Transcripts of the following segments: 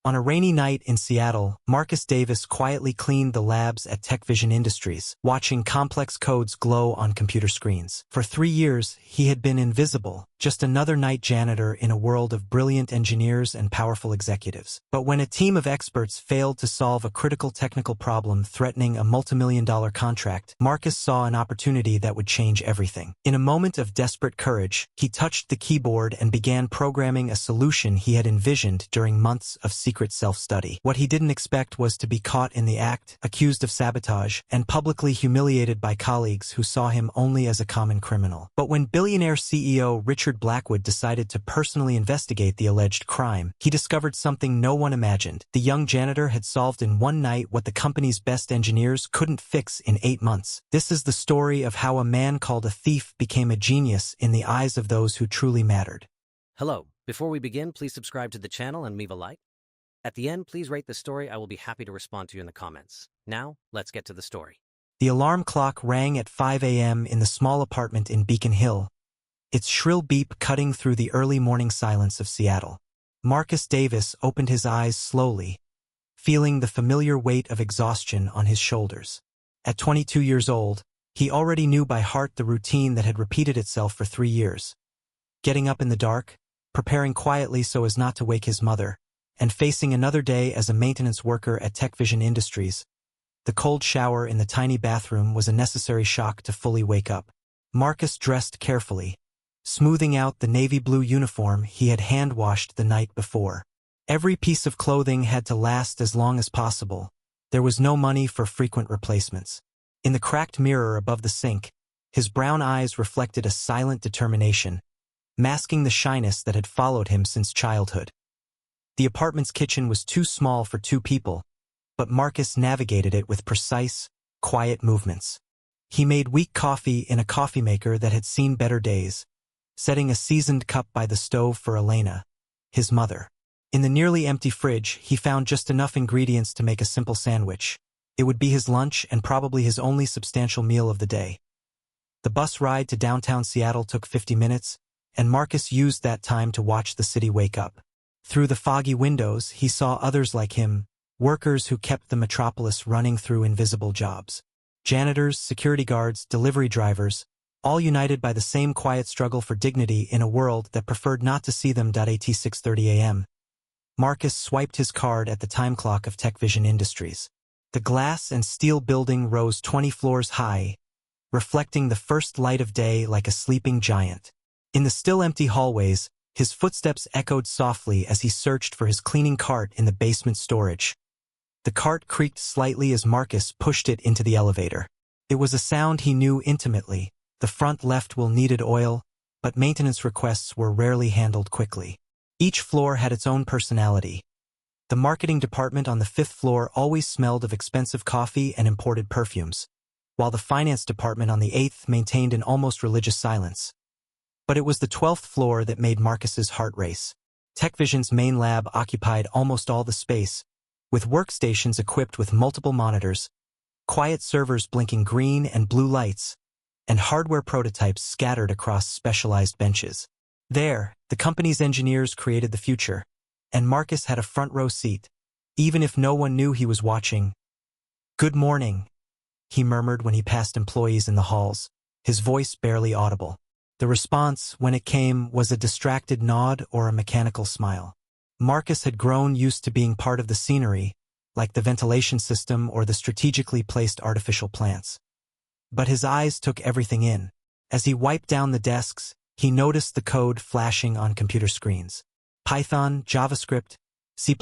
On a rainy night in Seattle, Marcus Davis quietly cleaned the labs at TechVision Industries, watching complex codes glow on computer screens. For 3 years, he had been invisible, just another night janitor in a world of brilliant engineers and powerful executives. But when a team of experts failed to solve a critical technical problem threatening a multimillion-dollar contract, Marcus saw an opportunity that would change everything. In a moment of desperate courage, he touched the keyboard and began programming a solution he had envisioned during months of secret self-study. What he didn't expect was to be caught in the act, accused of sabotage, and publicly humiliated by colleagues who saw him only as a common criminal. But when Billionaire CEO Richard Blackwood decided to personally investigate the alleged crime, he discovered something no one imagined. The young janitor had solved in one night what the company's best engineers couldn't fix in 8 months. This is the story of how a man called a thief became a genius in the eyes of those who truly mattered. Hello. Before we begin, please subscribe to the channel and leave a like. At the end, please rate the story. I will be happy to respond to you in the comments. Now, let's get to the story. The alarm clock rang at 5 a.m. in the small apartment in Beacon Hill, its shrill beep cutting through the early morning silence of Seattle. Marcus Davis opened his eyes slowly, feeling the familiar weight of exhaustion on his shoulders. At 22 years old, he already knew by heart the routine that had repeated itself for 3 years. Getting up in the dark, preparing quietly so as not to wake his mother, and facing another day as a maintenance worker at TechVision Industries. The cold shower in the tiny bathroom was a necessary shock to fully wake up. Marcus dressed carefully, smoothing out the navy blue uniform he had hand-washed the night before. Every piece of clothing had to last as long as possible. There was no money for frequent replacements. In the cracked mirror above the sink, his brown eyes reflected a silent determination, masking the shyness that had followed him since childhood. The apartment's kitchen was too small for 2 people, but Marcus navigated it with precise, quiet movements. He made weak coffee in a coffee maker that had seen better days, setting a seasoned cup by the stove for Elena, his mother. In the nearly empty fridge, he found just enough ingredients to make a simple sandwich. It would be his lunch and probably his only substantial meal of the day. The bus ride to downtown Seattle took 50 minutes, and Marcus used that time to watch the city wake up. Through the foggy windows, he saw others like him, workers who kept the metropolis running through invisible jobs. Janitors, security guards, delivery drivers, all united by the same quiet struggle for dignity in a world that preferred not to see them. At 6:30 a.m. Marcus swiped his card at the time clock of TechVision Industries. The glass and steel building rose 20 floors high, reflecting the first light of day like a sleeping giant. In the still empty hallways, his footsteps echoed softly as he searched for his cleaning cart in the basement storage. The cart creaked slightly as Marcus pushed it into the elevator. It was a sound he knew intimately. The front left wheel needed oil, but maintenance requests were rarely handled quickly. Each floor had its own personality. The marketing department on the 5th floor always smelled of expensive coffee and imported perfumes, while the finance department on the 8th maintained an almost religious silence. But it was the 12th floor that made Marcus's heart race. TechVision's main lab occupied almost all the space, with workstations equipped with multiple monitors, quiet servers blinking green and blue lights, and hardware prototypes scattered across specialized benches. There, the company's engineers created the future, and Marcus had a front-row seat, even if no one knew he was watching. "Good morning," he murmured when he passed employees in the halls, his voice barely audible. The response, when it came, was a distracted nod or a mechanical smile. Marcus had grown used to being part of the scenery, like the ventilation system or the strategically placed artificial plants. But his eyes took everything in. As he wiped down the desks, he noticed the code flashing on computer screens. Python, JavaScript, C++.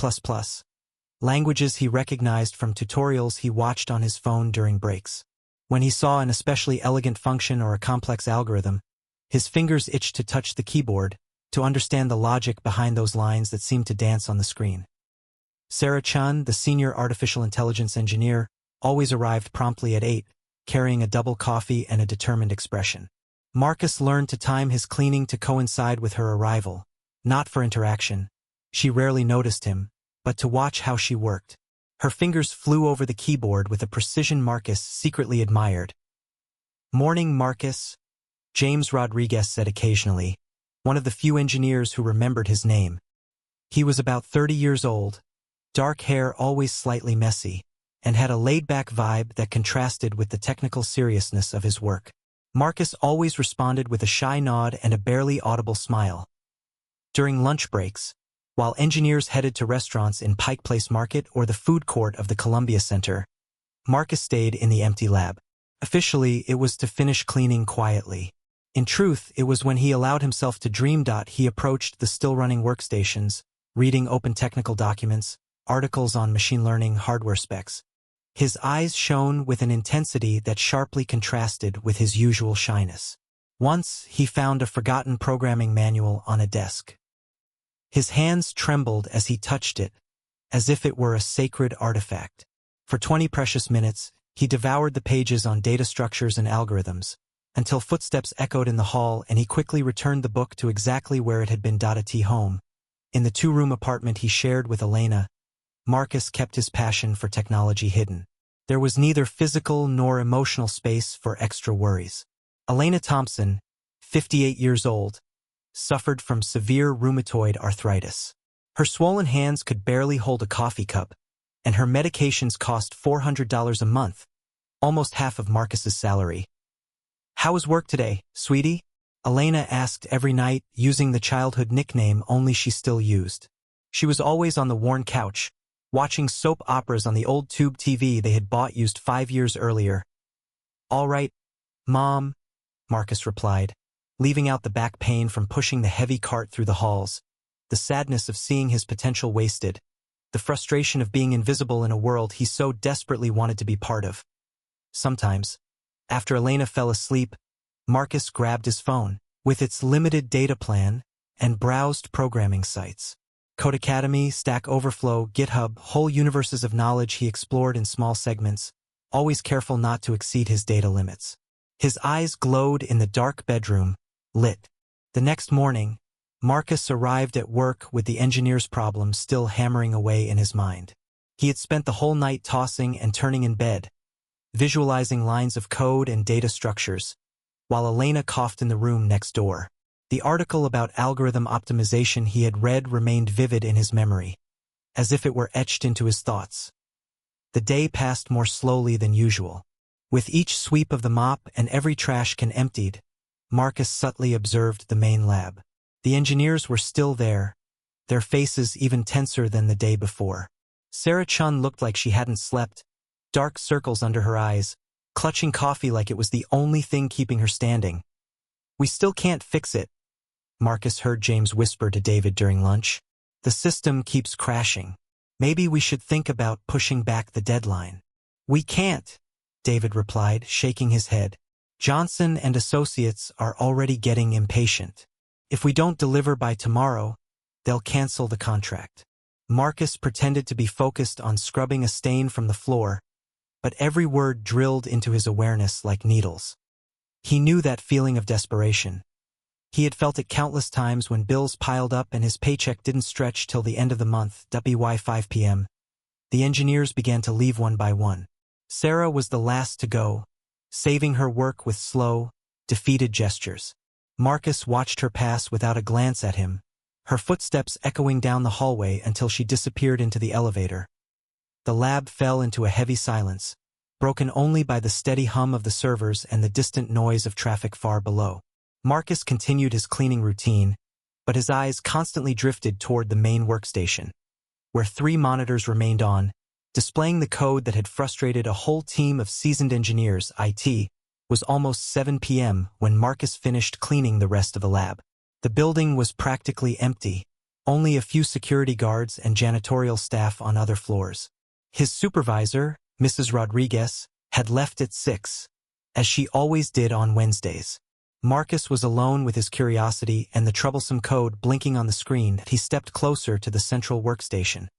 Languages he recognized from tutorials he watched on his phone during breaks. When he saw an especially elegant function or a complex algorithm, his fingers itched to touch the keyboard, to understand the logic behind those lines that seemed to dance on the screen. Sarah Chun, the senior artificial intelligence engineer, always arrived promptly at 8, carrying a double coffee and a determined expression. Marcus learned to time his cleaning to coincide with her arrival, not for interaction. She rarely noticed him, but to watch how she worked. Her fingers flew over the keyboard with a precision Marcus secretly admired. "Morning, Marcus," James Rodriguez said occasionally, one of the few engineers who remembered his name. He was about 30 years old, dark hair always slightly messy, and had a laid-back vibe that contrasted with the technical seriousness of his work. Marcus always responded with a shy nod and a barely audible smile. During lunch breaks, while engineers headed to restaurants in Pike Place Market or the food court of the Columbia Center, Marcus stayed in the empty lab. Officially, it was to finish cleaning quietly. In truth, it was when he allowed himself to dream. He approached the still-running workstations, reading open technical documents, articles on machine learning hardware specs. His eyes shone with an intensity that sharply contrasted with his usual shyness. Once, he found a forgotten programming manual on a desk. His hands trembled as he touched it, as if it were a sacred artifact. For 20 precious minutes, he devoured the pages on data structures and algorithms, until footsteps echoed in the hall and he quickly returned the book to exactly where it had been. At home, in the two-room apartment he shared with Elena, Marcus kept his passion for technology hidden. There was neither physical nor emotional space for extra worries. Elena Thompson, 58 years old, suffered from severe rheumatoid arthritis. Her swollen hands could barely hold a coffee cup, and her medications cost $400 a month, almost half of Marcus's salary. "How was work today, sweetie?" Elena asked every night, using the childhood nickname only she still used. She was always on the worn couch, watching soap operas on the old tube TV they had bought used 5 years earlier. "All right, Mom," Marcus replied, leaving out the back pain from pushing the heavy cart through the halls, the sadness of seeing his potential wasted, the frustration of being invisible in a world he so desperately wanted to be part of. Sometimes, after Elena fell asleep, Marcus grabbed his phone, with its limited data plan, and browsed programming sites. Codecademy, Stack Overflow, GitHub, whole universes of knowledge he explored in small segments, always careful not to exceed his data limits. His eyes glowed in the dark bedroom, lit. The next morning, Marcus arrived at work with the engineer's problem still hammering away in his mind. He had spent the whole night tossing and turning in bed, visualizing lines of code and data structures, while Elena coughed in the room next door. The article about algorithm optimization he had read remained vivid in his memory, as if it were etched into his thoughts. The day passed more slowly than usual. With each sweep of the mop and every trash can emptied, Marcus subtly observed the main lab. The engineers were still there, their faces even tenser than the day before. Sarah Chun looked like she hadn't slept, dark circles under her eyes, clutching coffee like it was the only thing keeping her standing. "We still can't fix it," Marcus heard James whisper to David during lunch. "The system keeps crashing. Maybe we should think about pushing back the deadline." "We can't," David replied, shaking his head. "Johnson and Associates are already getting impatient. If we don't deliver by tomorrow, they'll cancel the contract." Marcus pretended to be focused on scrubbing a stain from the floor, but every word drilled into his awareness like needles. He knew that feeling of desperation. He had felt it countless times when bills piled up and his paycheck didn't stretch till the end of the month. By 5 p.m., the engineers began to leave one by one. Sarah was the last to go, saving her work with slow, defeated gestures. Marcus watched her pass without a glance at him, her footsteps echoing down the hallway until she disappeared into the elevator. The lab fell into a heavy silence, broken only by the steady hum of the servers and the distant noise of traffic far below. Marcus continued his cleaning routine, but his eyes constantly drifted toward the main workstation, where 3 monitors remained on, displaying the code that had frustrated a whole team of seasoned engineers. It was almost 7 p.m. when Marcus finished cleaning the rest of the lab. The building was practically empty, only a few security guards and janitorial staff on other floors. His supervisor, Mrs. Rodriguez, had left at 6, as she always did on Wednesdays. Marcus was alone with his curiosity and the troublesome code blinking on the screen. He stepped closer to the central workstation,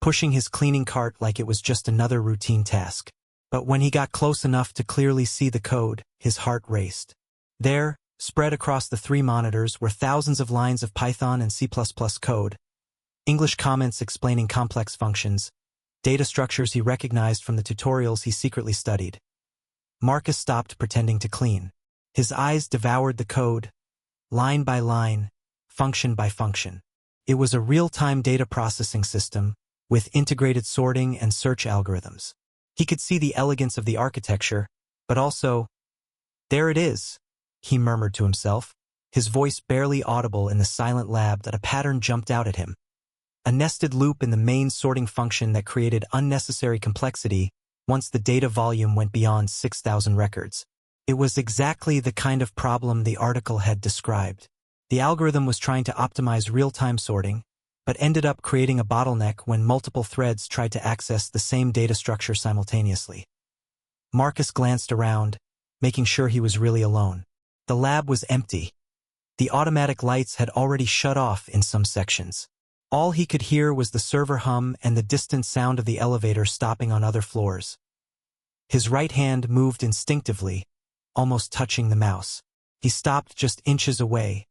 pushing his cleaning cart like it was just another routine task. But when he got close enough to clearly see the code, his heart raced. There, spread across the 3 monitors, were thousands of lines of Python and C++ code, English comments explaining complex functions, data structures he recognized from the tutorials he secretly studied. Marcus stopped pretending to clean. His eyes devoured the code, line by line, function by function. It was a real-time data processing system, with integrated sorting and search algorithms. He could see the elegance of the architecture, but also, "There it is," he murmured to himself, his voice barely audible in the silent lab. That a pattern jumped out at him. A nested loop in the main sorting function that created unnecessary complexity once the data volume went beyond 6,000 records. It was exactly the kind of problem the article had described. The algorithm was trying to optimize real-time sorting, but ended up creating a bottleneck when multiple threads tried to access the same data structure simultaneously. Marcus glanced around, making sure he was really alone. The lab was empty. The automatic lights had already shut off in some sections. All he could hear was the server hum and the distant sound of the elevator stopping on other floors. His right hand moved instinctively, almost touching the mouse. He stopped just inches away,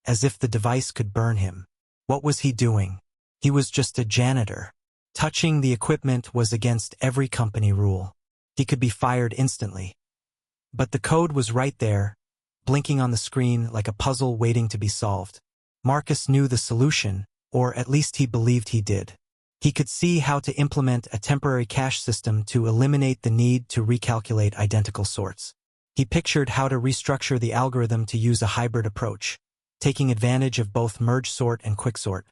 as if the device could burn him. What was he doing? He was just a janitor. Touching the equipment was against every company rule. He could be fired instantly. But the code was right there, blinking on the screen like a puzzle waiting to be solved. Marcus knew the solution, or at least he believed he did. He could see how to implement a temporary cache system to eliminate the need to recalculate identical sorts. He pictured how to restructure the algorithm to use a hybrid approach, taking advantage of both merge sort and quicksort.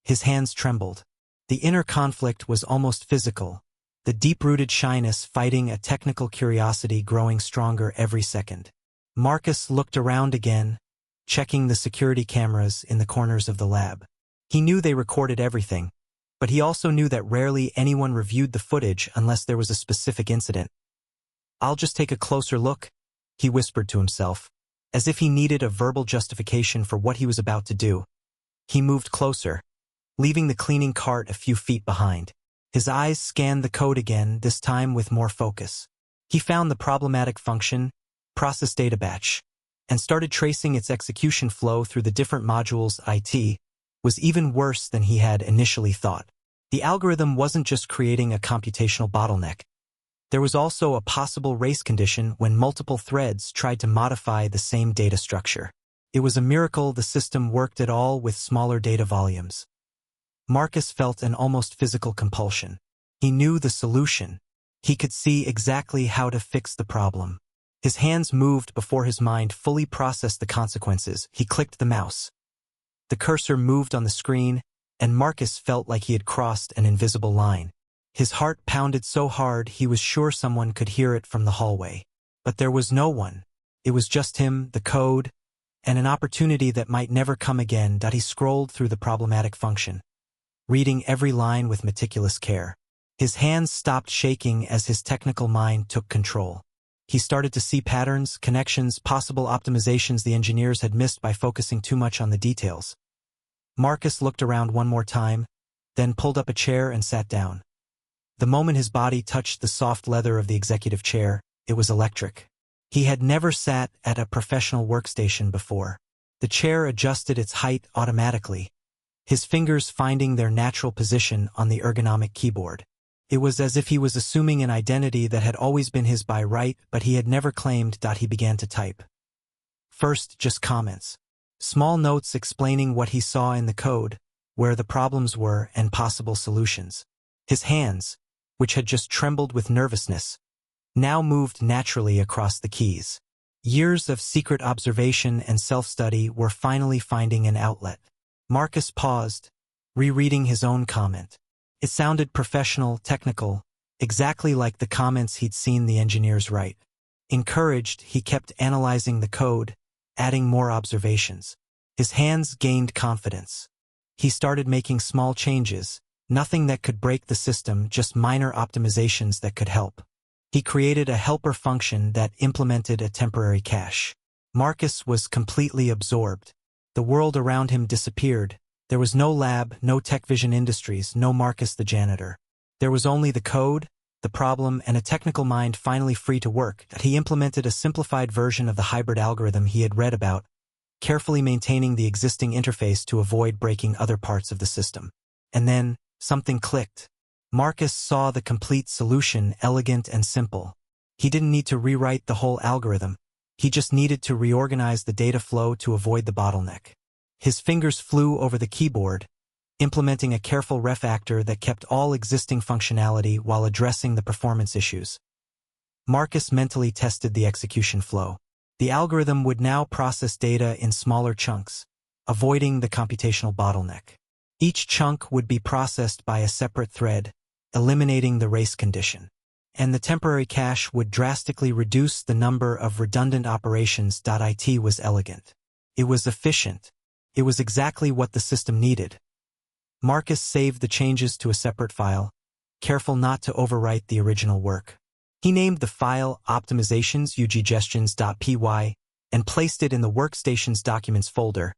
His hands trembled. The inner conflict was almost physical, the deep-rooted shyness fighting a technical curiosity growing stronger every second. Marcus looked around again, checking the security cameras in the corners of the lab. He knew they recorded everything, but he also knew that rarely anyone reviewed the footage unless there was a specific incident. "I'll just take a closer look," he whispered to himself, as if he needed a verbal justification for what he was about to do. He moved closer, leaving the cleaning cart a few feet behind. His eyes scanned the code again, this time with more focus. He found the problematic function, process data batch, and started tracing its execution flow through the different modules. It was even worse than he had initially thought. The algorithm wasn't just creating a computational bottleneck. There was also a possible race condition when multiple threads tried to modify the same data structure. It was a miracle the system worked at all with smaller data volumes. Marcus felt an almost physical compulsion. He knew the solution. He could see exactly how to fix the problem. His hands moved before his mind fully processed the consequences. He clicked the mouse. The cursor moved on the screen, and Marcus felt like he had crossed an invisible line. His heart pounded so hard he was sure someone could hear it from the hallway. But there was no one. It was just him, the code, and an opportunity that might never come again. He scrolled through the problematic function, reading every line with meticulous care. His hands stopped shaking as his technical mind took control. He started to see patterns, connections, possible optimizations the engineers had missed by focusing too much on the details. Marcus looked around one more time, then pulled up a chair and sat down. The moment his body touched the soft leather of the executive chair, it was electric. He had never sat at a professional workstation before. The chair adjusted its height automatically, his fingers finding their natural position on the ergonomic keyboard. It was as if he was assuming an identity that had always been his by right, but he had never claimed. He began to type. First, just comments. Small notes explaining what he saw in the code, where the problems were, and possible solutions. His hands, which had just trembled with nervousness, now moved naturally across the keys. Years of secret observation and self-study were finally finding an outlet. Marcus paused, rereading his own comment. It sounded professional, technical, exactly like the comments he'd seen the engineers write. Encouraged, he kept analyzing the code, adding more observations. His hands gained confidence. He started making small changes, nothing that could break the system, just minor optimizations that could help. He created a helper function that implemented a temporary cache. Marcus was completely absorbed. The world around him disappeared. There was no lab, no Tech Vision Industries, no Marcus the janitor. There was only the code, the problem, and a technical mind finally free to work. He implemented a simplified version of the hybrid algorithm he had read about, carefully maintaining the existing interface to avoid breaking other parts of the system. And then, something clicked. Marcus saw the complete solution, elegant and simple. He didn't need to rewrite the whole algorithm. He just needed to reorganize the data flow to avoid the bottleneck. His fingers flew over the keyboard, implementing a careful refactor that kept all existing functionality while addressing the performance issues. Marcus mentally tested the execution flow. The algorithm would now process data in smaller chunks, avoiding the computational bottleneck. Each chunk would be processed by a separate thread, eliminating the race condition. And the temporary cache would drastically reduce the number of redundant operations. It was elegant. It was efficient. It was exactly what the system needed. Marcus saved the changes to a separate file, careful not to overwrite the original work. He named the file optimizations.uggestions.py and placed it in the Workstation's Documents folder.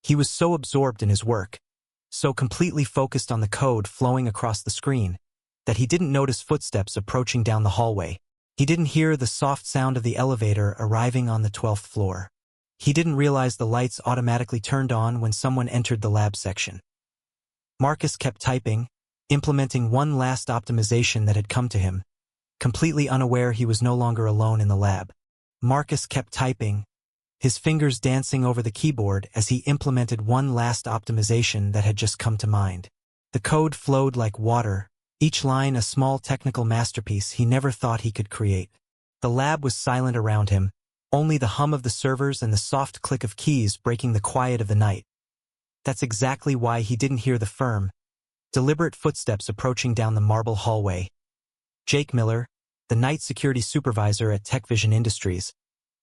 He was so absorbed in his work, so completely focused on the code flowing across the screen, that he didn't notice footsteps approaching down the hallway. He didn't hear the soft sound of the elevator arriving on the 12th floor. He didn't realize the lights automatically turned on when someone entered the lab section. Marcus kept typing, implementing one last optimization that had come to him, completely unaware he was no longer alone in the lab. Marcus kept typing, his fingers dancing over the keyboard as he implemented one last optimization that had just come to mind. The code flowed like water, each line a small technical masterpiece he never thought he could create. The lab was silent around him, only the hum of the servers and the soft click of keys breaking the quiet of the night. That's exactly why he didn't hear the firm, deliberate footsteps approaching down the marble hallway. Jake Miller, the night security supervisor at TechVision Industries,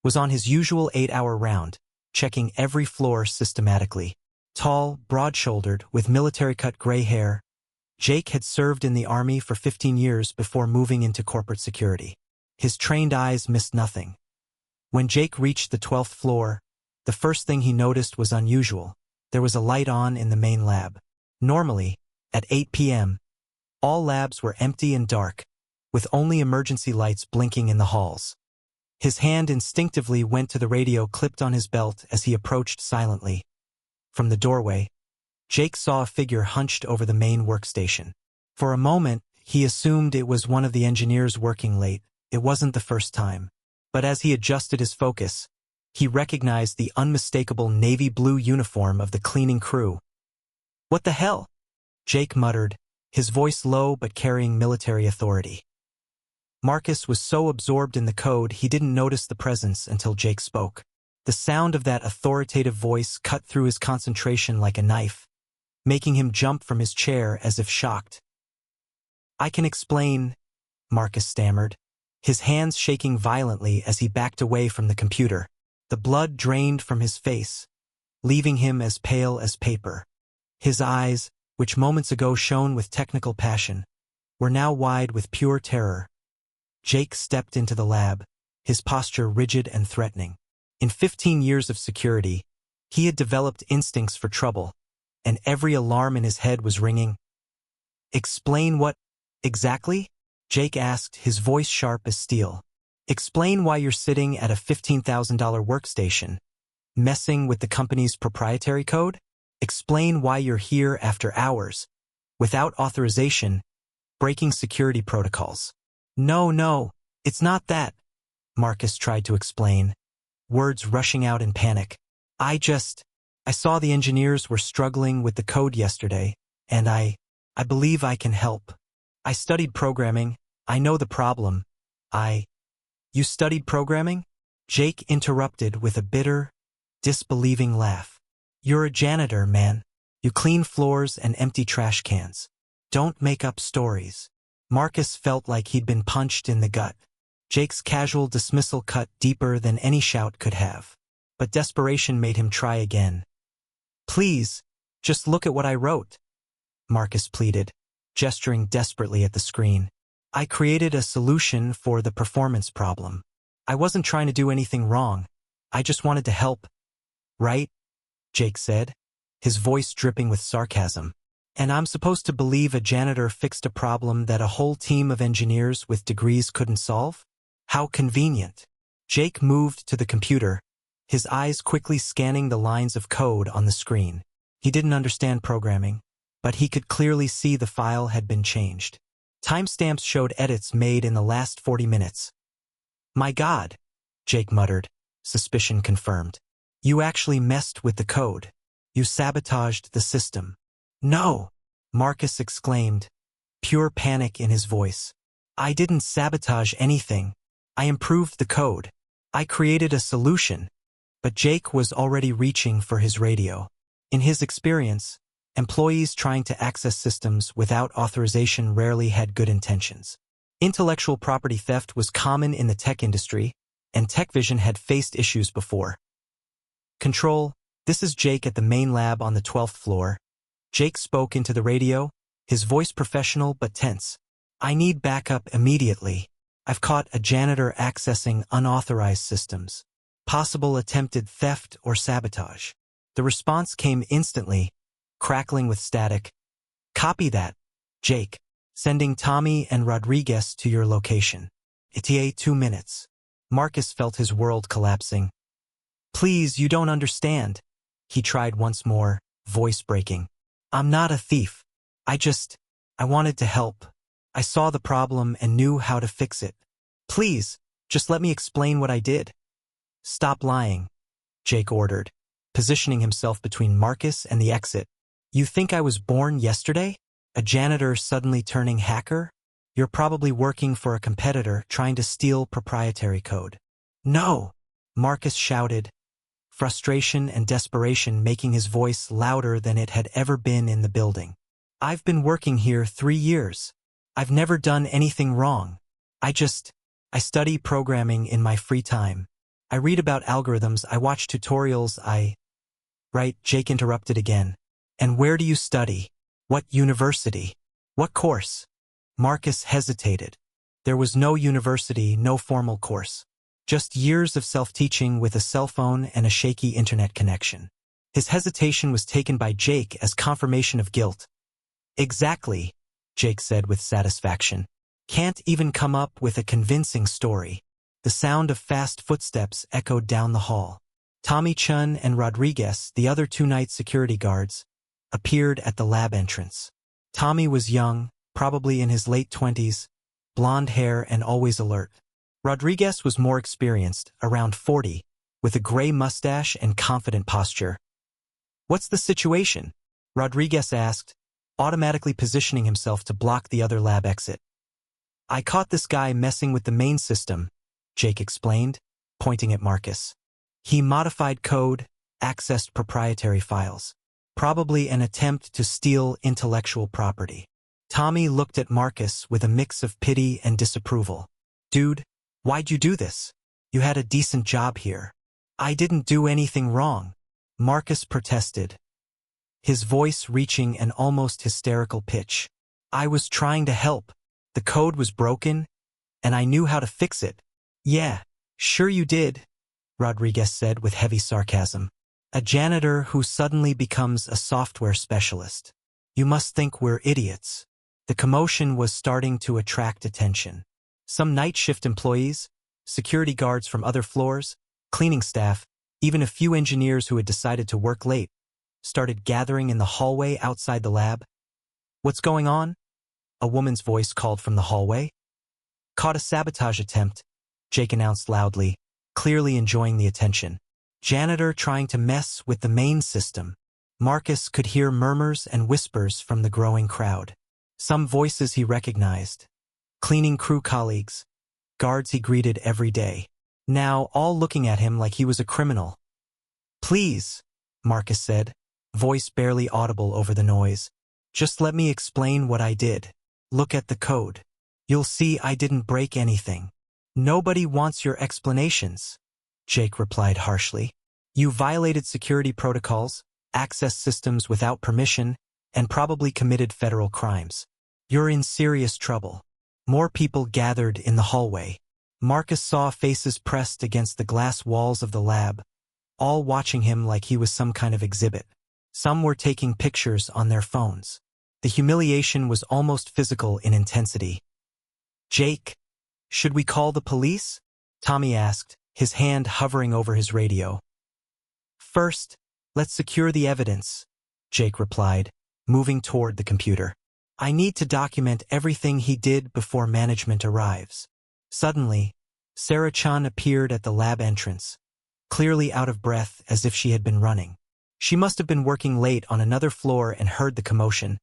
was on his usual 8-hour round, checking every floor systematically. Tall, broad-shouldered, with military-cut gray hair, Jake had served in the Army for 15 years before moving into corporate security. His trained eyes missed nothing. When Jake reached the 12th floor, the first thing he noticed was unusual. There was a light on in the main lab. Normally, at 8 p.m., all labs were empty and dark, with only emergency lights blinking in the halls. His hand instinctively went to the radio clipped on his belt as he approached silently. From the doorway, Jake saw a figure hunched over the main workstation. For a moment, he assumed it was one of the engineers working late. It wasn't the first time. But as he adjusted his focus, he recognized the unmistakable navy blue uniform of the cleaning crew. "What the hell?" Jake muttered, his voice low but carrying military authority. Marcus was so absorbed in the code he didn't notice the presence until Jake spoke. The sound of that authoritative voice cut through his concentration like a knife, making him jump from his chair as if shocked. "I can explain," Marcus stammered, his hands shaking violently as he backed away from the computer. The blood drained from his face, leaving him as pale as paper. His eyes, which moments ago shone with technical passion, were now wide with pure terror. Jake stepped into the lab, his posture rigid and threatening. In 15 years of security, he had developed instincts for trouble, and every alarm in his head was ringing. "Explain what, exactly?" Jake asked, his voice sharp as steel. "Explain why you're sitting at a $15,000 workstation, messing with the company's proprietary code? Explain why you're here after hours, without authorization, breaking security protocols." No, it's not that," Marcus tried to explain, words rushing out in panic. I saw the engineers were struggling with the code yesterday, and I believe I can help. I studied programming. I know the problem. You studied programming?" Jake interrupted with a bitter, disbelieving laugh. "You're a janitor, man. You clean floors and empty trash cans. Don't make up stories." Marcus felt like he'd been punched in the gut. Jake's casual dismissal cut deeper than any shout could have. But desperation made him try again. "Please, just look at what I wrote," Marcus pleaded, gesturing desperately at the screen. "I created a solution for the performance problem. I wasn't trying to do anything wrong. I just wanted to help." "Right?" Jake said, his voice dripping with sarcasm. "And I'm supposed to believe a janitor fixed a problem that a whole team of engineers with degrees couldn't solve? How convenient." Jake moved to the computer, his eyes quickly scanning the lines of code on the screen. He didn't understand programming, but he could clearly see the file had been changed. Timestamps showed edits made in the last 40 minutes. "My God," Jake muttered, suspicion confirmed. "You actually messed with the code. You sabotaged the system." No, Marcus exclaimed, pure panic in his voice. I didn't sabotage anything. I improved the code. I created a solution. But Jake was already reaching for his radio. In his experience, employees trying to access systems without authorization rarely had good intentions. Intellectual property theft was common in the tech industry, and TechVision had faced issues before. Control, this is Jake at the main lab on the 12th floor. Jake spoke into the radio, his voice professional but tense. I need backup immediately. I've caught a janitor accessing unauthorized systems. Possible attempted theft or sabotage. The response came instantly, crackling with static. Copy that, Jake. Sending Tommy and Rodriguez to your location. ETA 2 minutes. Marcus felt his world collapsing. Please, you don't understand. He tried once more, voice breaking. I'm not a thief. I wanted to help. I saw the problem and knew how to fix it. Please, just let me explain what I did. Stop lying, Jake ordered, positioning himself between Marcus and the exit. You think I was born yesterday? A janitor suddenly turning hacker? You're probably working for a competitor trying to steal proprietary code. No, Marcus shouted, frustration and desperation making his voice louder than it had ever been in the building. I've been working here 3 years. I've never done anything wrong. I study programming in my free time. I read about algorithms, I watch tutorials, Right, Jake interrupted again. And where do you study? What university? What course? Marcus hesitated. There was no university, no formal course. Just years of self-teaching with a cell phone and a shaky internet connection. His hesitation was taken by Jake as confirmation of guilt. Exactly, Jake said with satisfaction. Can't even come up with a convincing story. The sound of fast footsteps echoed down the hall. Tommy Chun and Rodriguez, the other 2 night security guards, appeared at the lab entrance. Tommy was young, probably in his late 20s, blonde hair and always alert. Rodriguez was more experienced, around 40, with a gray mustache and confident posture. What's the situation? Rodriguez asked, automatically positioning himself to block the other lab exit. I caught this guy messing with the main system, Jake explained, pointing at Marcus. He modified code, accessed proprietary files. Probably an attempt to steal intellectual property. Tommy looked at Marcus with a mix of pity and disapproval. Dude, why'd you do this? You had a decent job here. I didn't do anything wrong. Marcus protested, his voice reaching an almost hysterical pitch. I was trying to help. The code was broken, and I knew how to fix it. Yeah, sure you did, Rodriguez said with heavy sarcasm. A janitor who suddenly becomes a software specialist. You must think we're idiots. The commotion was starting to attract attention. Some night shift employees, security guards from other floors, cleaning staff, even a few engineers who had decided to work late, started gathering in the hallway outside the lab. What's going on? A woman's voice called from the hallway. Caught a sabotage attempt, Jake announced loudly, clearly enjoying the attention. Janitor trying to mess with the main system. Marcus could hear murmurs and whispers from the growing crowd. Some voices he recognized. Cleaning crew colleagues. Guards he greeted every day. Now all looking at him like he was a criminal. Please, Marcus said, voice barely audible over the noise. Just let me explain what I did. Look at the code. You'll see I didn't break anything. Nobody wants your explanations, Jake replied harshly. You violated security protocols, accessed systems without permission, and probably committed federal crimes. You're in serious trouble. More people gathered in the hallway. Marcus saw faces pressed against the glass walls of the lab, all watching him like he was some kind of exhibit. Some were taking pictures on their phones. The humiliation was almost physical in intensity. Jake, should we call the police? Tommy asked, his hand hovering over his radio. First, let's secure the evidence, Jake replied, moving toward the computer. I need to document everything he did before management arrives. Suddenly, Sarah Chan appeared at the lab entrance, clearly out of breath as if she had been running. She must have been working late on another floor and heard the commotion.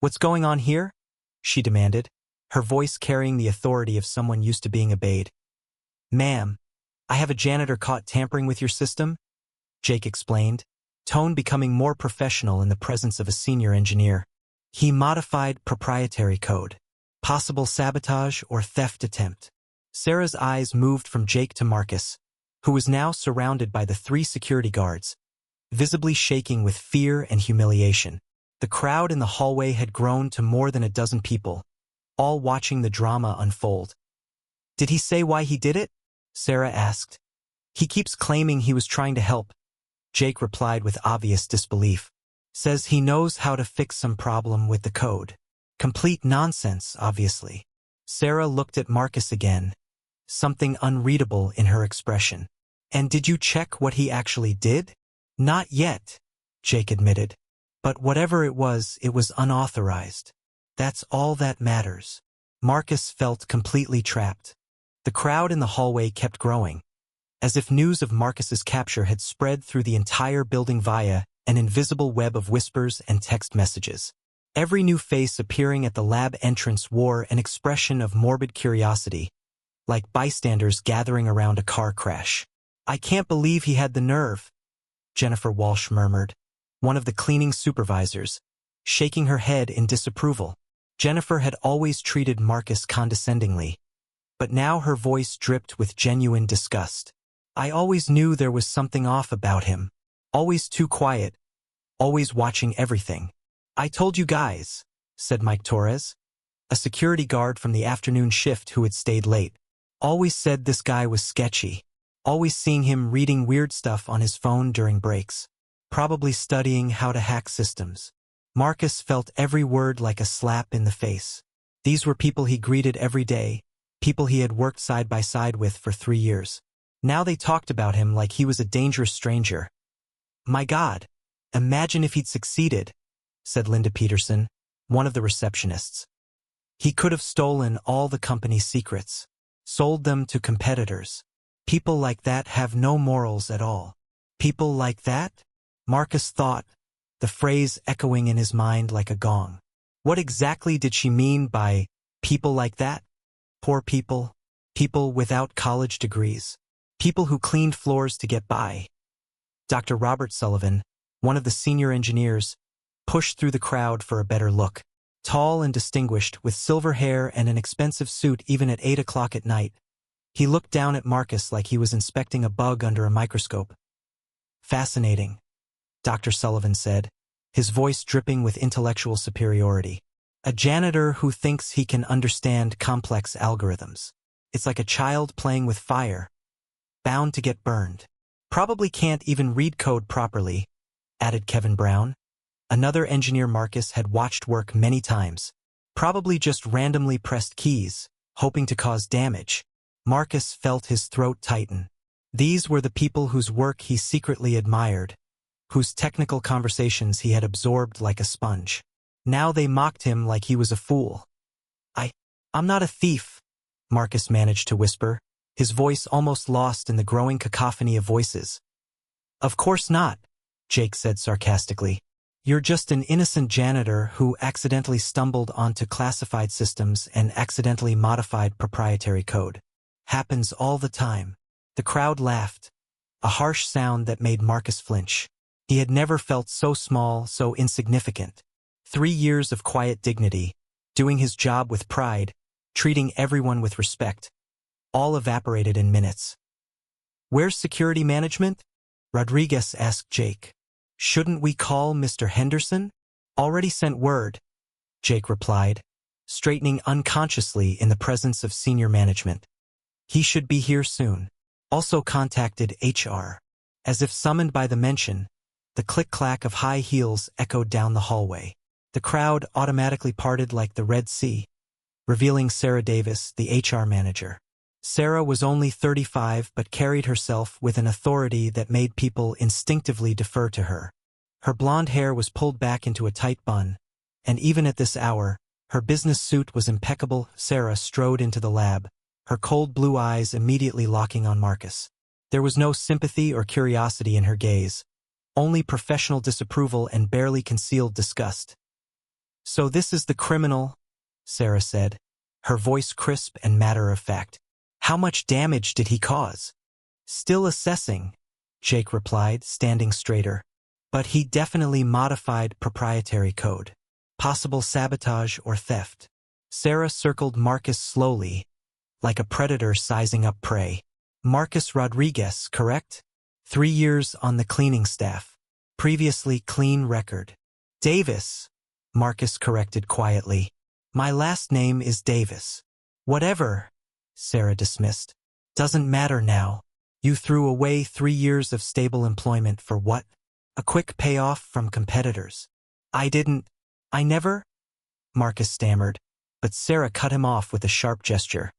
"What's going on here?" she demanded, her voice carrying the authority of someone used to being obeyed. "Ma'am, I have a janitor caught tampering with your system," Jake explained, tone becoming more professional in the presence of a senior engineer. He modified proprietary code. Possible sabotage or theft attempt. Sarah's eyes moved from Jake to Marcus, who was now surrounded by the 3 security guards, visibly shaking with fear and humiliation. The crowd in the hallway had grown to more than a dozen people, all watching the drama unfold. "Did he say why he did it?" Sarah asked. "He keeps claiming he was trying to help," Jake replied with obvious disbelief. "Says he knows how to fix some problem with the code." Complete nonsense, obviously. Sarah looked at Marcus again, something unreadable in her expression. "And did you check what he actually did?" "Not yet," Jake admitted. "But whatever it was unauthorized. That's all that matters." Marcus felt completely trapped. The crowd in the hallway kept growing, as if news of Marcus's capture had spread through the entire building via an invisible web of whispers and text messages. Every new face appearing at the lab entrance wore an expression of morbid curiosity, like bystanders gathering around a car crash. "I can't believe he had the nerve," Jennifer Walsh murmured, one of the cleaning supervisors, shaking her head in disapproval. Jennifer had always treated Marcus condescendingly, but now her voice dripped with genuine disgust. "I always knew there was something off about him. Always too quiet. Always watching everything." "I told you guys," said Mike Torres, a security guard from the afternoon shift who had stayed late. "Always said this guy was sketchy. Always seeing him reading weird stuff on his phone during breaks. Probably studying how to hack systems." Marcus felt every word like a slap in the face. These were people he greeted every day, people he had worked side by side with for 3 years. Now they talked about him like he was a dangerous stranger. "My God, imagine if he'd succeeded," said Linda Peterson, one of the receptionists. "He could have stolen all the company's secrets, sold them to competitors. People like that have no morals at all." "People like that?" Marcus thought, the phrase echoing in his mind like a gong. What exactly did she mean by people like that? Poor people? People without college degrees? People who cleaned floors to get by? Dr. Robert Sullivan, one of the senior engineers, pushed through the crowd for a better look. Tall and distinguished, with silver hair and an expensive suit even at 8 o'clock at night, he looked down at Marcus like he was inspecting a bug under a microscope. "Fascinating," Dr. Sullivan said, his voice dripping with intellectual superiority. "A janitor who thinks he can understand complex algorithms. It's like a child playing with fire, bound to get burned. Probably can't even read code properly," added Kevin Brown. Another engineer Marcus had watched work many times. Probably just randomly pressed keys, hoping to cause damage. Marcus felt his throat tighten. These were the people whose work he secretly admired, whose technical conversations he had absorbed like a sponge. Now they mocked him like he was a fool. I'm not a thief," Marcus managed to whisper, his voice almost lost in the growing cacophony of voices. "Of course not," Jake said sarcastically. "You're just an innocent janitor who accidentally stumbled onto classified systems and accidentally modified proprietary code. Happens all the time." The crowd laughed, a harsh sound that made Marcus flinch. He had never felt so small, so insignificant. 3 years of quiet dignity, doing his job with pride, treating everyone with respect, all evaporated in minutes. "Where's security management?" Rodriguez asked Jake. "Shouldn't we call Mr. Henderson?" "Already sent word," Jake replied, straightening unconsciously in the presence of senior management. "He should be here soon. Also contacted HR." As if summoned by the mention, the click-clack of high heels echoed down the hallway. The crowd automatically parted like the Red Sea, revealing Sarah Davis, the HR manager. Sarah was only 35 but carried herself with an authority that made people instinctively defer to her. Her blonde hair was pulled back into a tight bun, and even at this hour, her business suit was impeccable. Sarah strode into the lab, her cold blue eyes immediately locking on Marcus. There was no sympathy or curiosity in her gaze, only professional disapproval and barely concealed disgust. "So this is the criminal," Sarah said, her voice crisp and matter-of-fact. "How much damage did he cause?" "Still assessing," Jake replied, standing straighter. "But he definitely modified proprietary code. Possible sabotage or theft." Sarah circled Marcus slowly, like a predator sizing up prey. "Marcus Rodriguez, correct? 3 years on the cleaning staff. Previously clean record." "Davis," Marcus corrected quietly. "My last name is Davis." "Whatever," Sarah dismissed. "Doesn't matter now. You threw away 3 years of stable employment for what? A quick payoff from competitors." I never," Marcus stammered, but Sarah cut him off with a sharp gesture.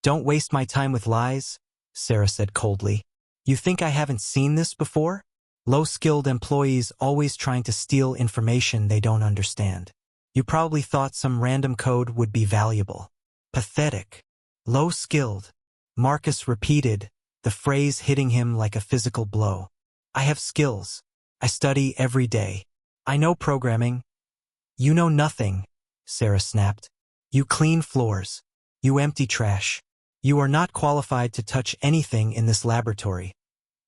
"Don't waste my time with lies," Sarah said coldly. "You think I haven't seen this before? Low-skilled employees always trying to steal information they don't understand. You probably thought some random code would be valuable." "Pathetic. Low-skilled," Marcus repeated, the phrase hitting him like a physical blow. "I have skills. I study every day. I know programming." "You know nothing," Sarah snapped. "You clean floors. You empty trash. You are not qualified to touch anything in this laboratory,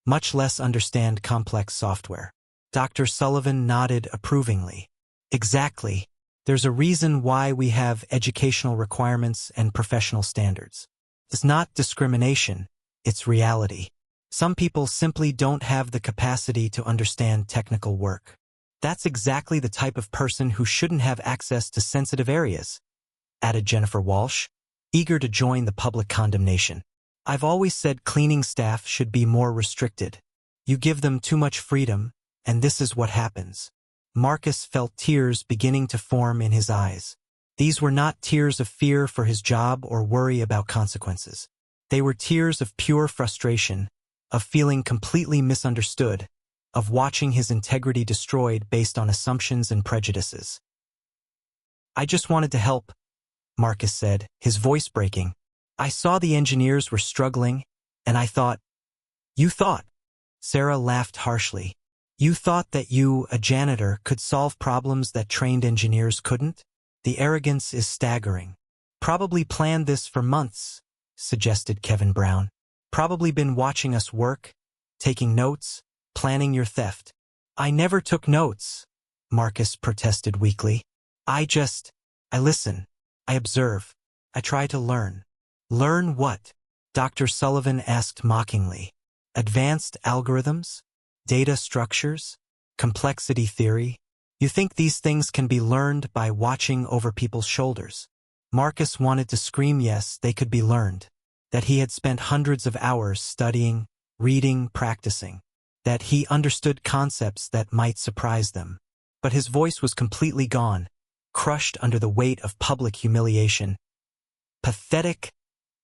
much less understand complex software." Dr. Sullivan nodded approvingly. "Exactly. There's a reason why we have educational requirements and professional standards. It's not discrimination, it's reality. Some people simply don't have the capacity to understand technical work. That's exactly the type of person who shouldn't have access to sensitive areas," added Jennifer Walsh, eager to join the public condemnation. "I've always said cleaning staff should be more restricted. You give them too much freedom, and this is what happens." Marcus felt tears beginning to form in his eyes. These were not tears of fear for his job or worry about consequences. They were tears of pure frustration, of feeling completely misunderstood, of watching his integrity destroyed based on assumptions and prejudices. "I just wanted to help," Marcus said, his voice breaking. "I saw the engineers were struggling, and I thought—" "You thought?" Sarah laughed harshly. "You thought that you, a janitor, could solve problems that trained engineers couldn't? The arrogance is staggering." "Probably planned this for months," suggested Kevin Brown. "Probably been watching us work, taking notes, planning your theft." "I never took notes," Marcus protested weakly. I listen. I observe. I try to learn." "Learn what?" Dr. Sullivan asked mockingly. "Advanced algorithms? Data structures? Complexity theory? You think these things can be learned by watching over people's shoulders?" Marcus wanted to scream yes, they could be learned. That he had spent hundreds of hours studying, reading, practicing. That he understood concepts that might surprise them. But his voice was completely gone, crushed under the weight of public humiliation. "Pathetic,"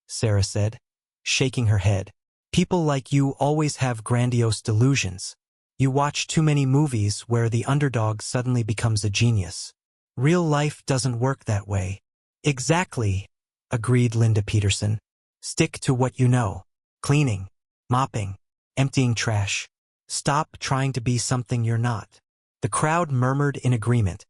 Sarah said, shaking her head. "People like you always have grandiose delusions. You watch too many movies where the underdog suddenly becomes a genius. Real life doesn't work that way." "Exactly," agreed Linda Peterson. "Stick to what you know. Cleaning, mopping, emptying trash. Stop trying to be something you're not." The crowd murmured in agreement,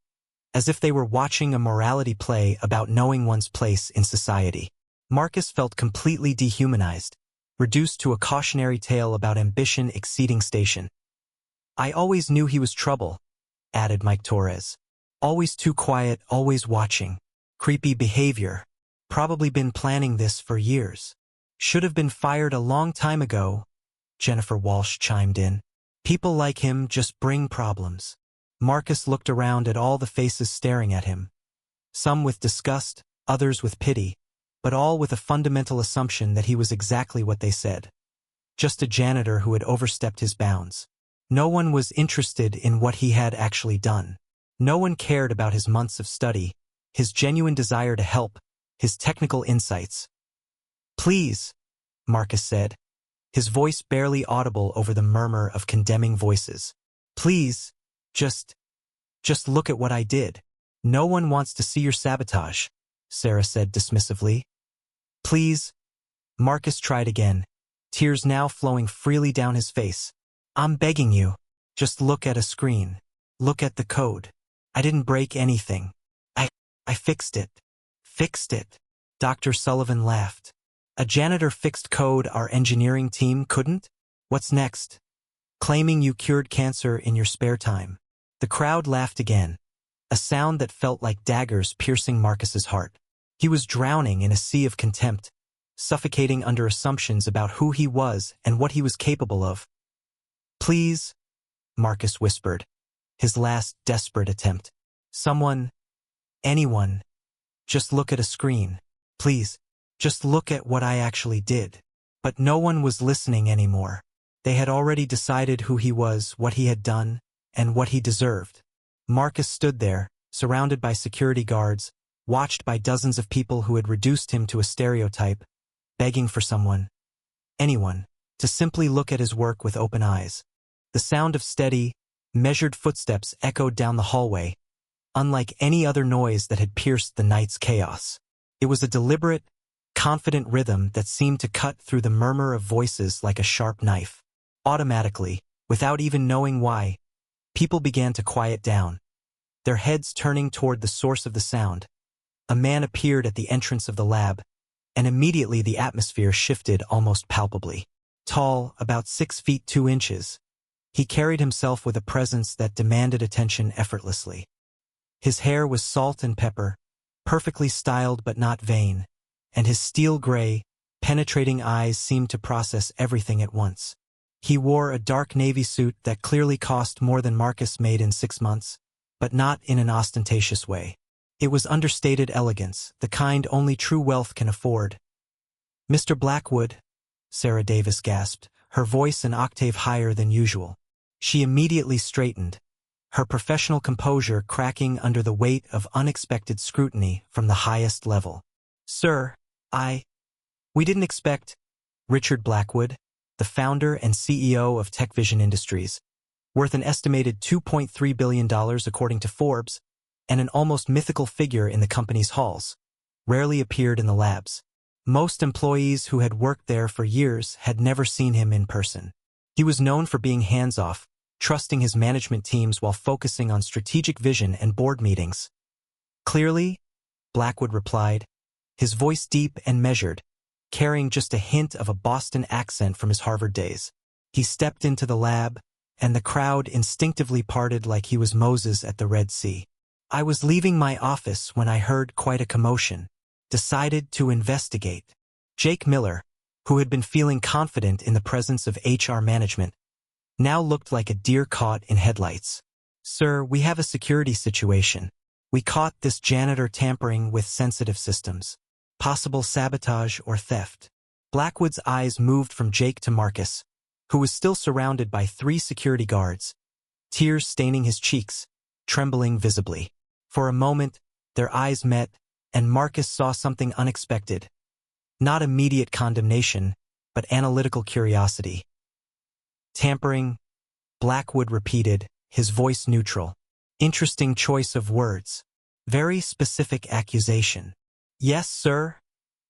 as if they were watching a morality play about knowing one's place in society. Marcus felt completely dehumanized, reduced to a cautionary tale about ambition exceeding station. "I always knew he was trouble," added Mike Torres. "Always too quiet, always watching. Creepy behavior. Probably been planning this for years. Should have been fired a long time ago," Jennifer Walsh chimed in. "People like him just bring problems." Marcus looked around at all the faces staring at him. Some with disgust, others with pity, but all with a fundamental assumption that he was exactly what they said. Just a janitor who had overstepped his bounds. No one was interested in what he had actually done. No one cared about his months of study, his genuine desire to help, his technical insights. "Please," Marcus said, his voice barely audible over the murmur of condemning voices. "Please, just look at what I did." "No one wants to see your sabotage," Sarah said dismissively. "Please," Marcus tried again, tears now flowing freely down his face. "I'm begging you." Just look at a screen. Look at the code. I didn't break anything. I fixed it. Fixed it. Dr. Sullivan laughed. A janitor fixed code our engineering team couldn't? What's next? Claiming you cured cancer in your spare time. The crowd laughed again, a sound that felt like daggers piercing Marcus's heart. He was drowning in a sea of contempt, suffocating under assumptions about who he was and what he was capable of. Please, Marcus whispered, his last desperate attempt. Someone, anyone, just look at a screen. Please, just look at what I actually did. But no one was listening anymore. They had already decided who he was, what he had done, and what he deserved. Marcus stood there, surrounded by security guards, watched by dozens of people who had reduced him to a stereotype, begging for someone, anyone, to simply look at his work with open eyes. The sound of steady, measured footsteps echoed down the hallway, unlike any other noise that had pierced the night's chaos. It was a deliberate, confident rhythm that seemed to cut through the murmur of voices like a sharp knife. Automatically, without even knowing why, people began to quiet down, their heads turning toward the source of the sound. A man appeared at the entrance of the lab, and immediately the atmosphere shifted almost palpably. Tall, about 6 feet 2 inches, he carried himself with a presence that demanded attention effortlessly. His hair was salt and pepper, perfectly styled but not vain, and his steel-gray, penetrating eyes seemed to process everything at once. He wore a dark navy suit that clearly cost more than Marcus made in 6 months, but not in an ostentatious way. It was understated elegance, the kind only true wealth can afford. "Mr. Blackwood," Sarah Davis gasped, her voice an octave higher than usual. She immediately straightened, her professional composure cracking under the weight of unexpected scrutiny from the highest level. "Sir, we didn't expect—" Richard Blackwood, the founder and CEO of TechVision Industries, worth an estimated $2.3 billion according to Forbes, and an almost mythical figure in the company's halls, rarely appeared in the labs. Most employees who had worked there for years had never seen him in person. He was known for being hands-off, trusting his management teams while focusing on strategic vision and board meetings. "Clearly," Blackwood replied, his voice deep and measured, carrying just a hint of a Boston accent from his Harvard days. He stepped into the lab, and the crowd instinctively parted like he was Moses at the Red Sea. "I was leaving my office when I heard quite a commotion. Decided to investigate." Jake Miller, who had been feeling confident in the presence of HR management, now looked like a deer caught in headlights. "Sir, we have a security situation. We caught this janitor tampering with sensitive systems. Possible sabotage or theft." Blackwood's eyes moved from Jake to Marcus, who was still surrounded by 3 security guards, tears staining his cheeks, trembling visibly. For a moment, their eyes met, and Marcus saw something unexpected. Not immediate condemnation, but analytical curiosity. "Tampering," Blackwood repeated, his voice neutral. "Interesting choice of words. Very specific accusation." "Yes, sir,"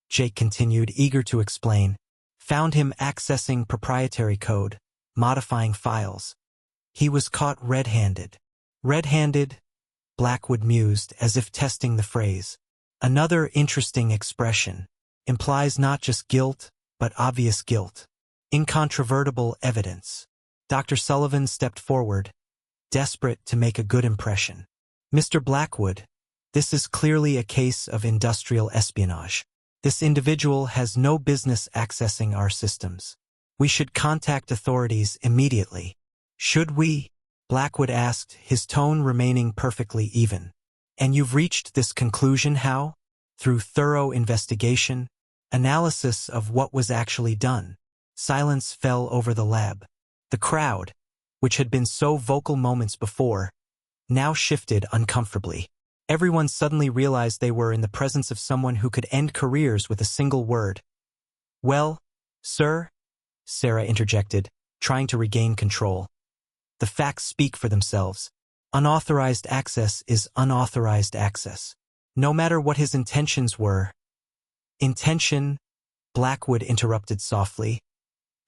Jake continued, eager to explain. "Found him accessing proprietary code, modifying files. He was caught red-handed." "Red-handed," Blackwood mused, as if testing the phrase. "Another interesting expression. Implies not just guilt, but obvious guilt. Incontrovertible evidence." Dr. Sullivan stepped forward, desperate to make a good impression. "Mr. Blackwood, this is clearly a case of industrial espionage. This individual has no business accessing our systems. We should contact authorities immediately." "Should we?" Blackwood asked, his tone remaining perfectly even. "And you've reached this conclusion how?" "Through thorough investigation, analysis of what was actually done." Silence fell over the lab. The crowd, which had been so vocal moments before, now shifted uncomfortably. Everyone suddenly realized they were in the presence of someone who could end careers with a single word. "Well, sir," Sarah interjected, trying to regain control. "The facts speak for themselves. Unauthorized access is unauthorized access. No matter what his intentions were." "Intention," Blackwood interrupted softly,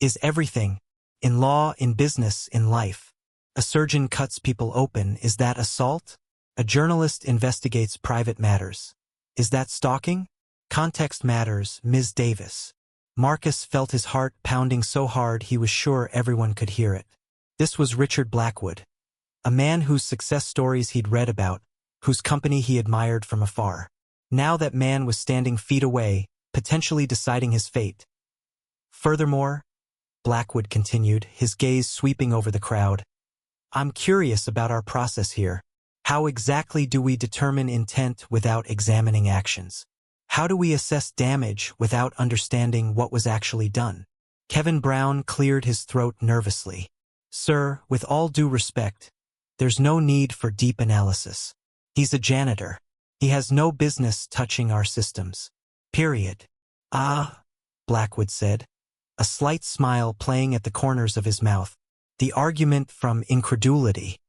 "is everything. In law, in business, in life. A surgeon cuts people open. Is that assault? A journalist investigates private matters. Is that stalking? Context matters, Ms. Davis. Marcus felt his heart pounding so hard he was sure everyone could hear it. This was Richard Blackwood, a man whose success stories he'd read about, whose company he admired from afar. Now that man was standing feet away, potentially deciding his fate. Furthermore, Blackwood continued, his gaze sweeping over the crowd, I'm curious about our process here. How exactly do we determine intent without examining actions? How do we assess damage without understanding what was actually done? Kevin Brown cleared his throat nervously. Sir, with all due respect, there's no need for deep analysis. He's a janitor. He has no business touching our systems. Period. Ah, Blackwood said, a slight smile playing at the corners of his mouth. The argument from incredulity.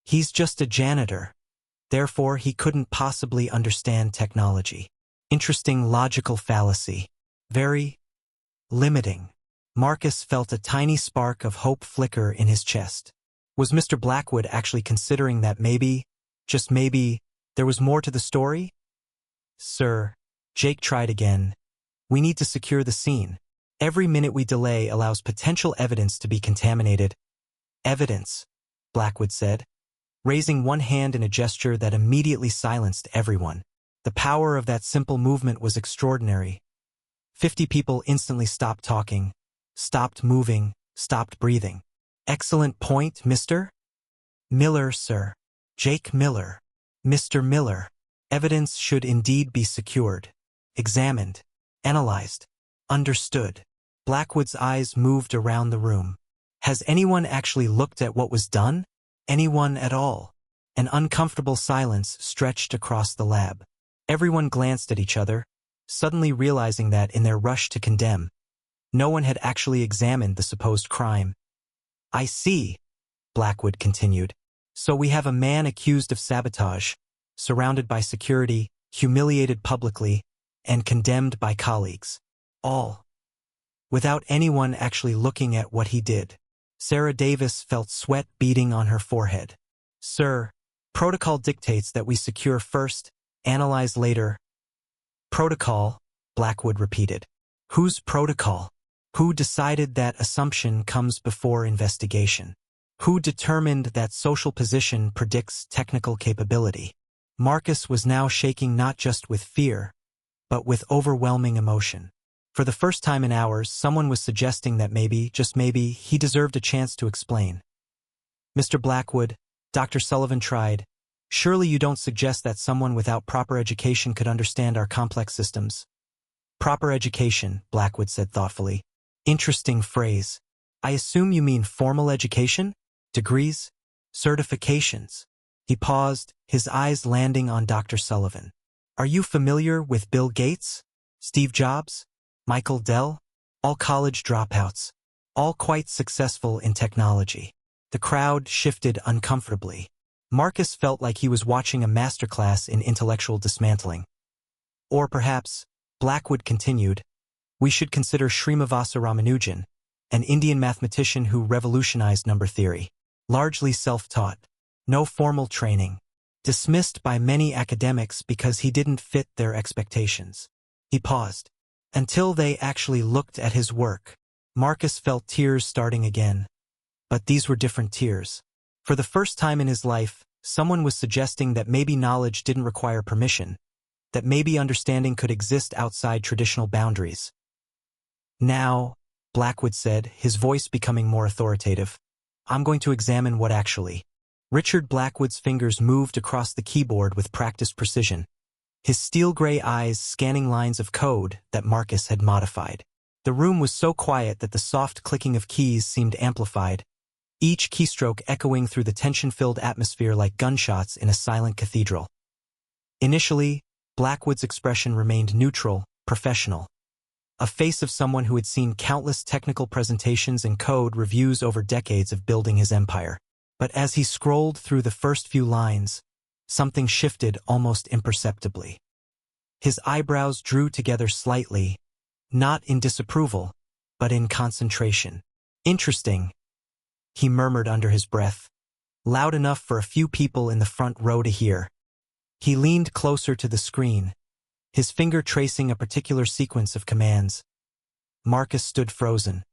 He's just a janitor. Therefore, he couldn't possibly understand technology. Interesting logical fallacy. Very limiting. Marcus felt a tiny spark of hope flicker in his chest. Was Mr. Blackwood actually considering that maybe, just maybe, there was more to the story? Sir, Jake tried again. We need to secure the scene. Every minute we delay allows potential evidence to be contaminated. Evidence, Blackwood said, raising one hand in a gesture that immediately silenced everyone. The power of that simple movement was extraordinary. 50 people instantly stopped talking, stopped moving, stopped breathing. Excellent point, Mr. Miller, sir. Jake Miller. Mr. Miller. Evidence should indeed be secured, examined, analyzed, understood. Blackwood's eyes moved around the room. Has anyone actually looked at what was done? Anyone at all? An uncomfortable silence stretched across the lab. Everyone glanced at each other, suddenly realizing that in their rush to condemn, no one had actually examined the supposed crime. I see, Blackwood continued. So we have a man accused of sabotage, surrounded by security, humiliated publicly, and condemned by colleagues. All without anyone actually looking at what he did. Sarah Davis felt sweat beading on her forehead. Sir, protocol dictates that we secure first, analyze later. Protocol, Blackwood repeated. Whose protocol? Who decided that assumption comes before investigation? Who determined that social position predicts technical capability? Marcus was now shaking not just with fear, but with overwhelming emotion. For the first time in hours, someone was suggesting that maybe, just maybe, he deserved a chance to explain. Mr. Blackwood, Dr. Sullivan tried. Surely you don't suggest that someone without proper education could understand our complex systems. Proper education, Blackwood said thoughtfully. Interesting phrase. I assume you mean formal education? Degrees? Certifications? He paused, his eyes landing on Dr. Sullivan. Are you familiar with Bill Gates? Steve Jobs? Michael Dell? All college dropouts. All quite successful in technology. The crowd shifted uncomfortably. Marcus felt like he was watching a masterclass in intellectual dismantling. Or perhaps, Blackwood continued, we should consider Srimivasa Ramanujan, an Indian mathematician who revolutionized number theory. Largely self-taught. No formal training. Dismissed by many academics because he didn't fit their expectations. He paused. Until they actually looked at his work. Marcus felt tears starting again. But these were different tears. For the first time in his life, someone was suggesting that maybe knowledge didn't require permission, that maybe understanding could exist outside traditional boundaries. Now, Blackwood said, his voice becoming more authoritative, I'm going to examine what actually. Richard Blackwood's fingers moved across the keyboard with practiced precision, his steel-gray eyes scanning lines of code that Marcus had modified. The room was so quiet that the soft clicking of keys seemed amplified, each keystroke echoing through the tension-filled atmosphere like gunshots in a silent cathedral. Initially, Blackwood's expression remained neutral, professional. A face of someone who had seen countless technical presentations and code reviews over decades of building his empire. But as he scrolled through the first few lines, something shifted almost imperceptibly. His eyebrows drew together slightly, not in disapproval, but in concentration. Interesting, he murmured under his breath, loud enough for a few people in the front row to hear. He leaned closer to the screen, his finger tracing a particular sequence of commands. Marcus stood frozen,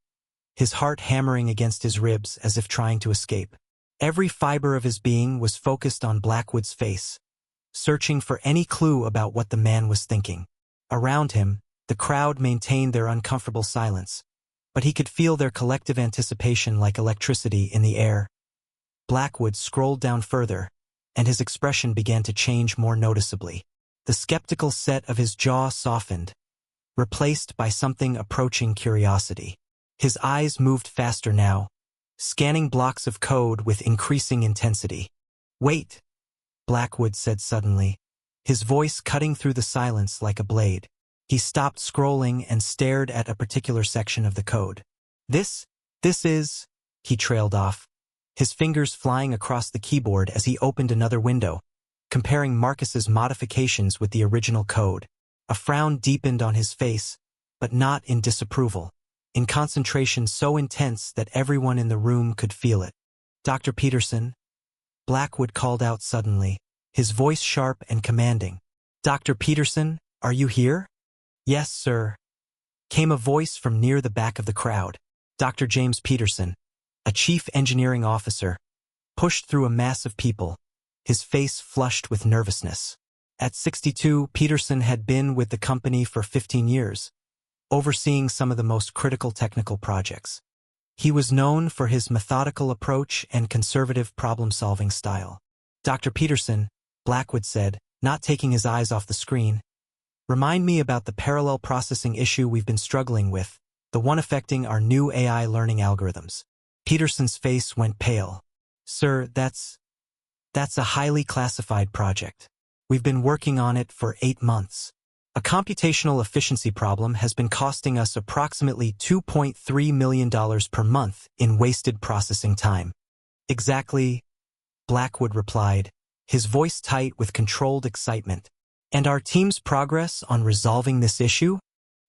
his heart hammering against his ribs as if trying to escape. Every fiber of his being was focused on Blackwood's face, searching for any clue about what the man was thinking. Around him, the crowd maintained their uncomfortable silence, but he could feel their collective anticipation like electricity in the air. Blackwood scrolled down further, and his expression began to change more noticeably. The skeptical set of his jaw softened, replaced by something approaching curiosity. His eyes moved faster now, scanning blocks of code with increasing intensity. "Wait," Blackwood said suddenly, his voice cutting through the silence like a blade. He stopped scrolling and stared at a particular section of the code. This is, he trailed off, his fingers flying across the keyboard as he opened another window, comparing Marcus's modifications with the original code. A frown deepened on his face, but not in disapproval, in concentration so intense that everyone in the room could feel it. "Dr. Peterson," Blackwood called out suddenly, his voice sharp and commanding. "Dr. Peterson, are you here?" "Yes, sir," came a voice from near the back of the crowd. Dr. James Peterson, a chief engineering officer, pushed through a mass of people, his face flushed with nervousness. At 62, Peterson had been with the company for 15 years, overseeing some of the most critical technical projects. He was known for his methodical approach and conservative problem-solving style. "Dr. Peterson," Blackwood said, not taking his eyes off the screen, "remind me about the parallel processing issue we've been struggling with, the one affecting our new AI learning algorithms." Peterson's face went pale. "Sir, that's a highly classified project. We've been working on it for 8 months. A computational efficiency problem has been costing us approximately $2.3 million per month in wasted processing time." "Exactly," Blackwood replied, his voice tight with controlled excitement. "And our team's progress on resolving this issue?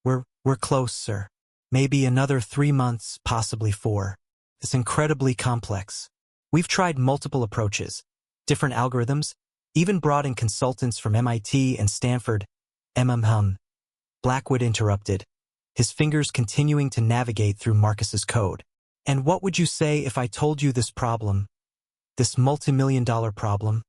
We're close, sir. Maybe another 3 months, possibly 4. It's incredibly complex. We've tried multiple approaches, different algorithms, even brought in consultants from MIT and Stanford. Blackwood interrupted, his fingers continuing to navigate through Marcus's code. "And what would you say if I told you this problem, this multi-million-dollar problem,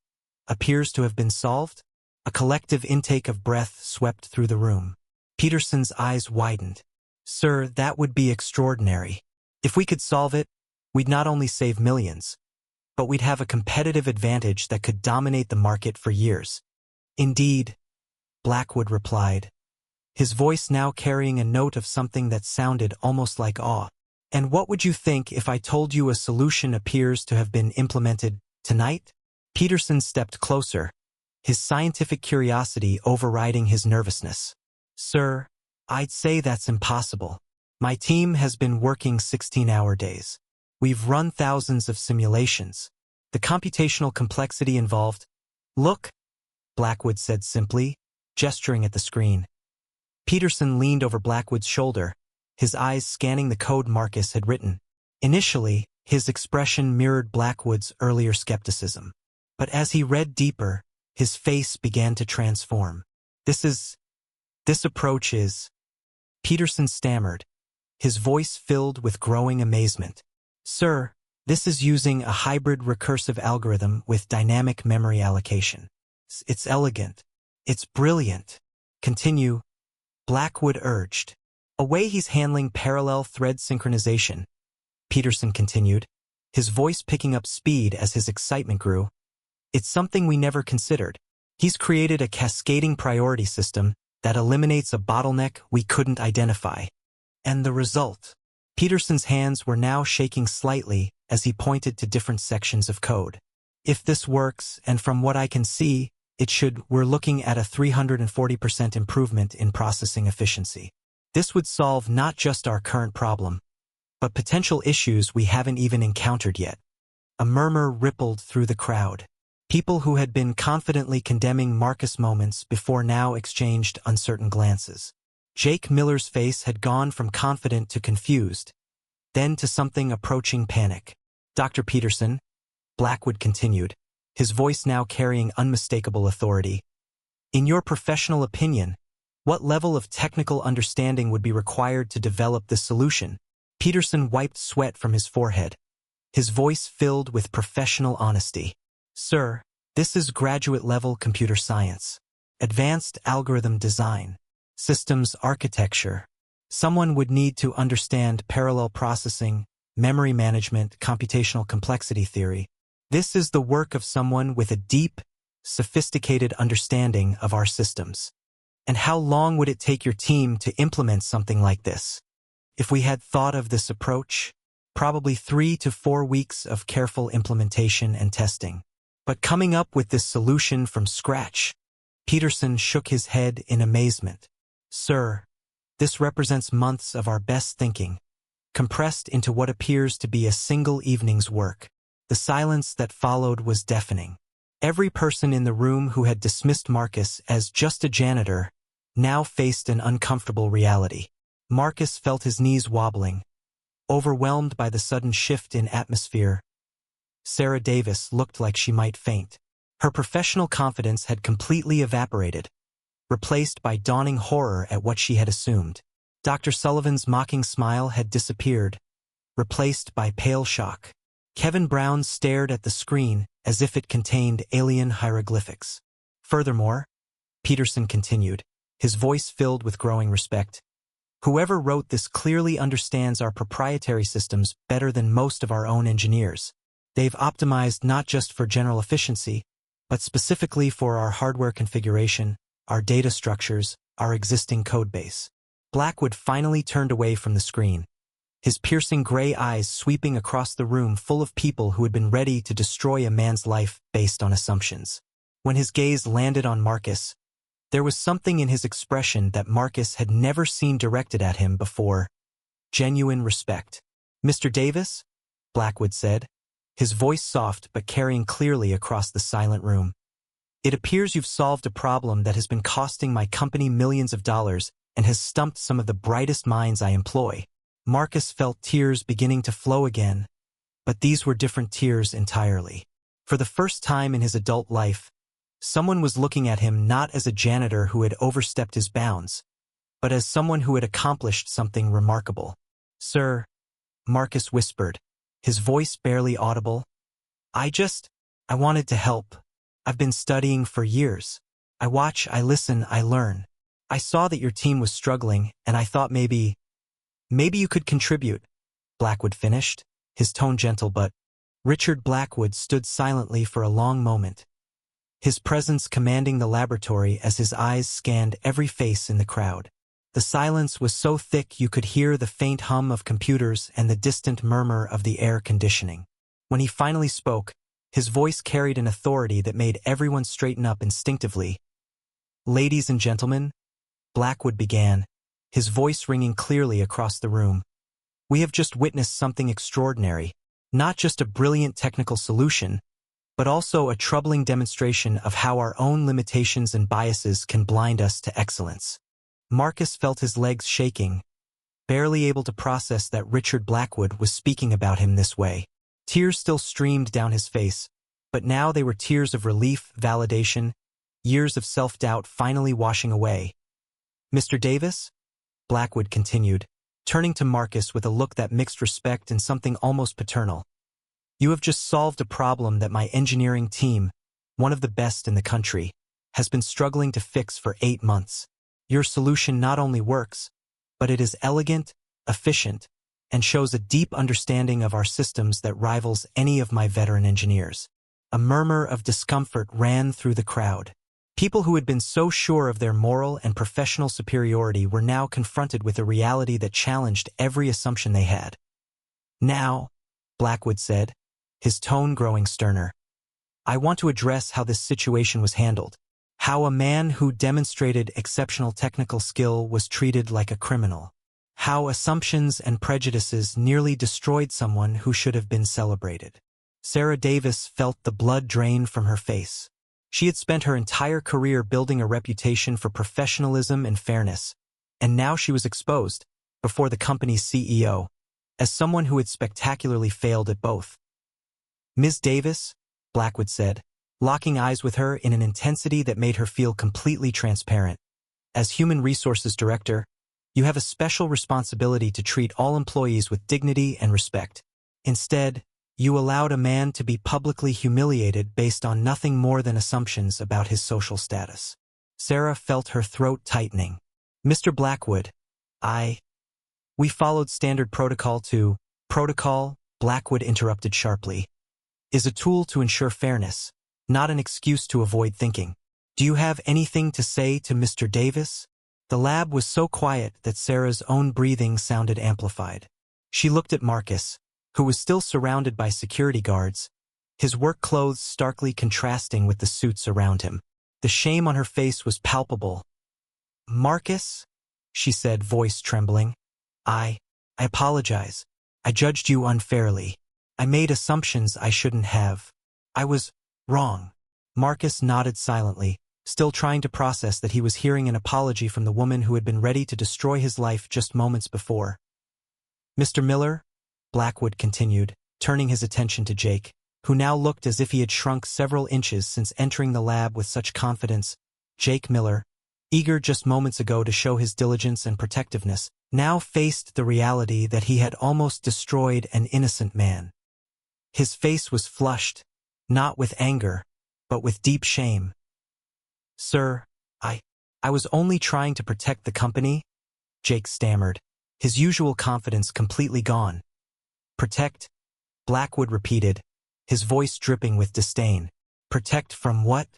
appears to have been solved?" A collective intake of breath swept through the room. Peterson's eyes widened. "Sir, that would be extraordinary. If we could solve it, we'd not only save millions, but we'd have a competitive advantage that could dominate the market for years." "Indeed," Blackwood replied, his voice now carrying a note of something that sounded almost like awe. "And what would you think if I told you a solution appears to have been implemented tonight?" Peterson stepped closer, his scientific curiosity overriding his nervousness. "Sir, I'd say that's impossible. My team has been working 16-hour days. We've run thousands of simulations. The computational complexity involved—" "Look," Blackwood said simply, gesturing at the screen. Peterson leaned over Blackwood's shoulder, his eyes scanning the code Marcus had written. Initially, his expression mirrored Blackwood's earlier skepticism. But as he read deeper, his face began to transform. This approach is," Peterson stammered, his voice filled with growing amazement. "Sir, this is using a hybrid recursive algorithm with dynamic memory allocation. It's elegant. It's brilliant. Continue," Blackwood urged. "A way he's handling parallel thread synchronization," Peterson continued, his voice picking up speed as his excitement grew. "It's something we never considered. He's created a cascading priority system that eliminates a bottleneck we couldn't identify. And the result?" Peterson's hands were now shaking slightly as he pointed to different sections of code. "If this works, and from what I can see, we're looking at a 340% improvement in processing efficiency. This would solve not just our current problem, but potential issues we haven't even encountered yet." A murmur rippled through the crowd. People who had been confidently condemning Marcus moments before now exchanged uncertain glances. Jake Miller's face had gone from confident to confused, then to something approaching panic. Dr. Peterson, Blackwood continued, his voice now carrying unmistakable authority. In your professional opinion, what level of technical understanding would be required to develop this solution? Peterson wiped sweat from his forehead, his voice filled with professional honesty. Sir, this is graduate-level computer science, advanced algorithm design, systems architecture. Someone would need to understand parallel processing, memory management, computational complexity theory. This is the work of someone with a deep, sophisticated understanding of our systems. And how long would it take your team to implement something like this? If we had thought of this approach, probably 3 to 4 weeks of careful implementation and testing. But coming up with this solution from scratch, Peterson shook his head in amazement. Sir, this represents months of our best thinking, compressed into what appears to be a single evening's work. The silence that followed was deafening. Every person in the room who had dismissed Marcus as just a janitor now faced an uncomfortable reality. Marcus felt his knees wobbling, overwhelmed by the sudden shift in atmosphere. Sarah Davis looked like she might faint. Her professional confidence had completely evaporated, replaced by dawning horror at what she had assumed. Dr. Sullivan's mocking smile had disappeared, replaced by pale shock. Kevin Brown stared at the screen as if it contained alien hieroglyphics. Furthermore, Peterson continued, his voice filled with growing respect, whoever wrote this clearly understands our proprietary systems better than most of our own engineers. They've optimized not just for general efficiency, but specifically for our hardware configuration, our data structures, our existing codebase. Blackwood finally turned away from the screen, his piercing gray eyes sweeping across the room full of people who had been ready to destroy a man's life based on assumptions. When his gaze landed on Marcus, there was something in his expression that Marcus had never seen directed at him before. Genuine respect. Mr. Davis? Blackwood said, his voice soft but carrying clearly across the silent room. It appears you've solved a problem that has been costing my company millions of dollars and has stumped some of the brightest minds I employ. Marcus felt tears beginning to flow again, but these were different tears entirely. For the first time in his adult life, someone was looking at him not as a janitor who had overstepped his bounds, but as someone who had accomplished something remarkable. Sir, Marcus whispered, his voice barely audible. I wanted to help. I've been studying for years. I watch, I listen, I learn. I saw that your team was struggling, and I thought maybe you could contribute. Blackwood finished, his tone gentle but Richard Blackwood stood silently for a long moment, his presence commanding the laboratory as his eyes scanned every face in the crowd. The silence was so thick you could hear the faint hum of computers and the distant murmur of the air conditioning. When he finally spoke, his voice carried an authority that made everyone straighten up instinctively. Ladies and gentlemen, Blackwood began, his voice ringing clearly across the room. We have just witnessed something extraordinary, not just a brilliant technical solution, but also a troubling demonstration of how our own limitations and biases can blind us to excellence. Marcus felt his legs shaking, barely able to process that Richard Blackwood was speaking about him this way. Tears still streamed down his face, but now they were tears of relief, validation, years of self-doubt finally washing away. Mr. Davis? Blackwood continued, turning to Marcus with a look that mixed respect and something almost paternal. You have just solved a problem that my engineering team, one of the best in the country, has been struggling to fix for 8 months. Your solution not only works, but it is elegant, efficient, and shows a deep understanding of our systems that rivals any of my veteran engineers. A murmur of discomfort ran through the crowd. People who had been so sure of their moral and professional superiority were now confronted with a reality that challenged every assumption they had. Now, Blackwood said, his tone growing sterner, I want to address how this situation was handled. How a man who demonstrated exceptional technical skill was treated like a criminal. How assumptions and prejudices nearly destroyed someone who should have been celebrated. Sarah Davis felt the blood drain from her face. She had spent her entire career building a reputation for professionalism and fairness, and now she was exposed, before the company's CEO, as someone who had spectacularly failed at both. Ms. Davis, Blackwood said, locking eyes with her in an intensity that made her feel completely transparent. As Human Resources Director, you have a special responsibility to treat all employees with dignity and respect. Instead, you allowed a man to be publicly humiliated based on nothing more than assumptions about his social status. Sarah felt her throat tightening. Mr. Blackwood, we followed standard protocol to— Protocol, Blackwood interrupted sharply, is a tool to ensure fairness, not an excuse to avoid thinking. Do you have anything to say to Mr. Davis? The lab was so quiet that Sarah's own breathing sounded amplified. She looked at Marcus, who was still surrounded by security guards, his work clothes starkly contrasting with the suits around him. The shame on her face was palpable. Marcus, she said, voice trembling. I apologize. I judged you unfairly. I made assumptions I shouldn't have. I was wrong. Marcus nodded silently, still trying to process that he was hearing an apology from the woman who had been ready to destroy his life just moments before. Mr. Miller, Blackwood continued, turning his attention to Jake, who now looked as if he had shrunk several inches since entering the lab with such confidence. Jake Miller, eager just moments ago to show his diligence and protectiveness, now faced the reality that he had almost destroyed an innocent man. His face was flushed, not with anger, but with deep shame. Sir, I was only trying to protect the company, Jake stammered, his usual confidence completely gone. Protect? Blackwood repeated, his voice dripping with disdain. Protect from what?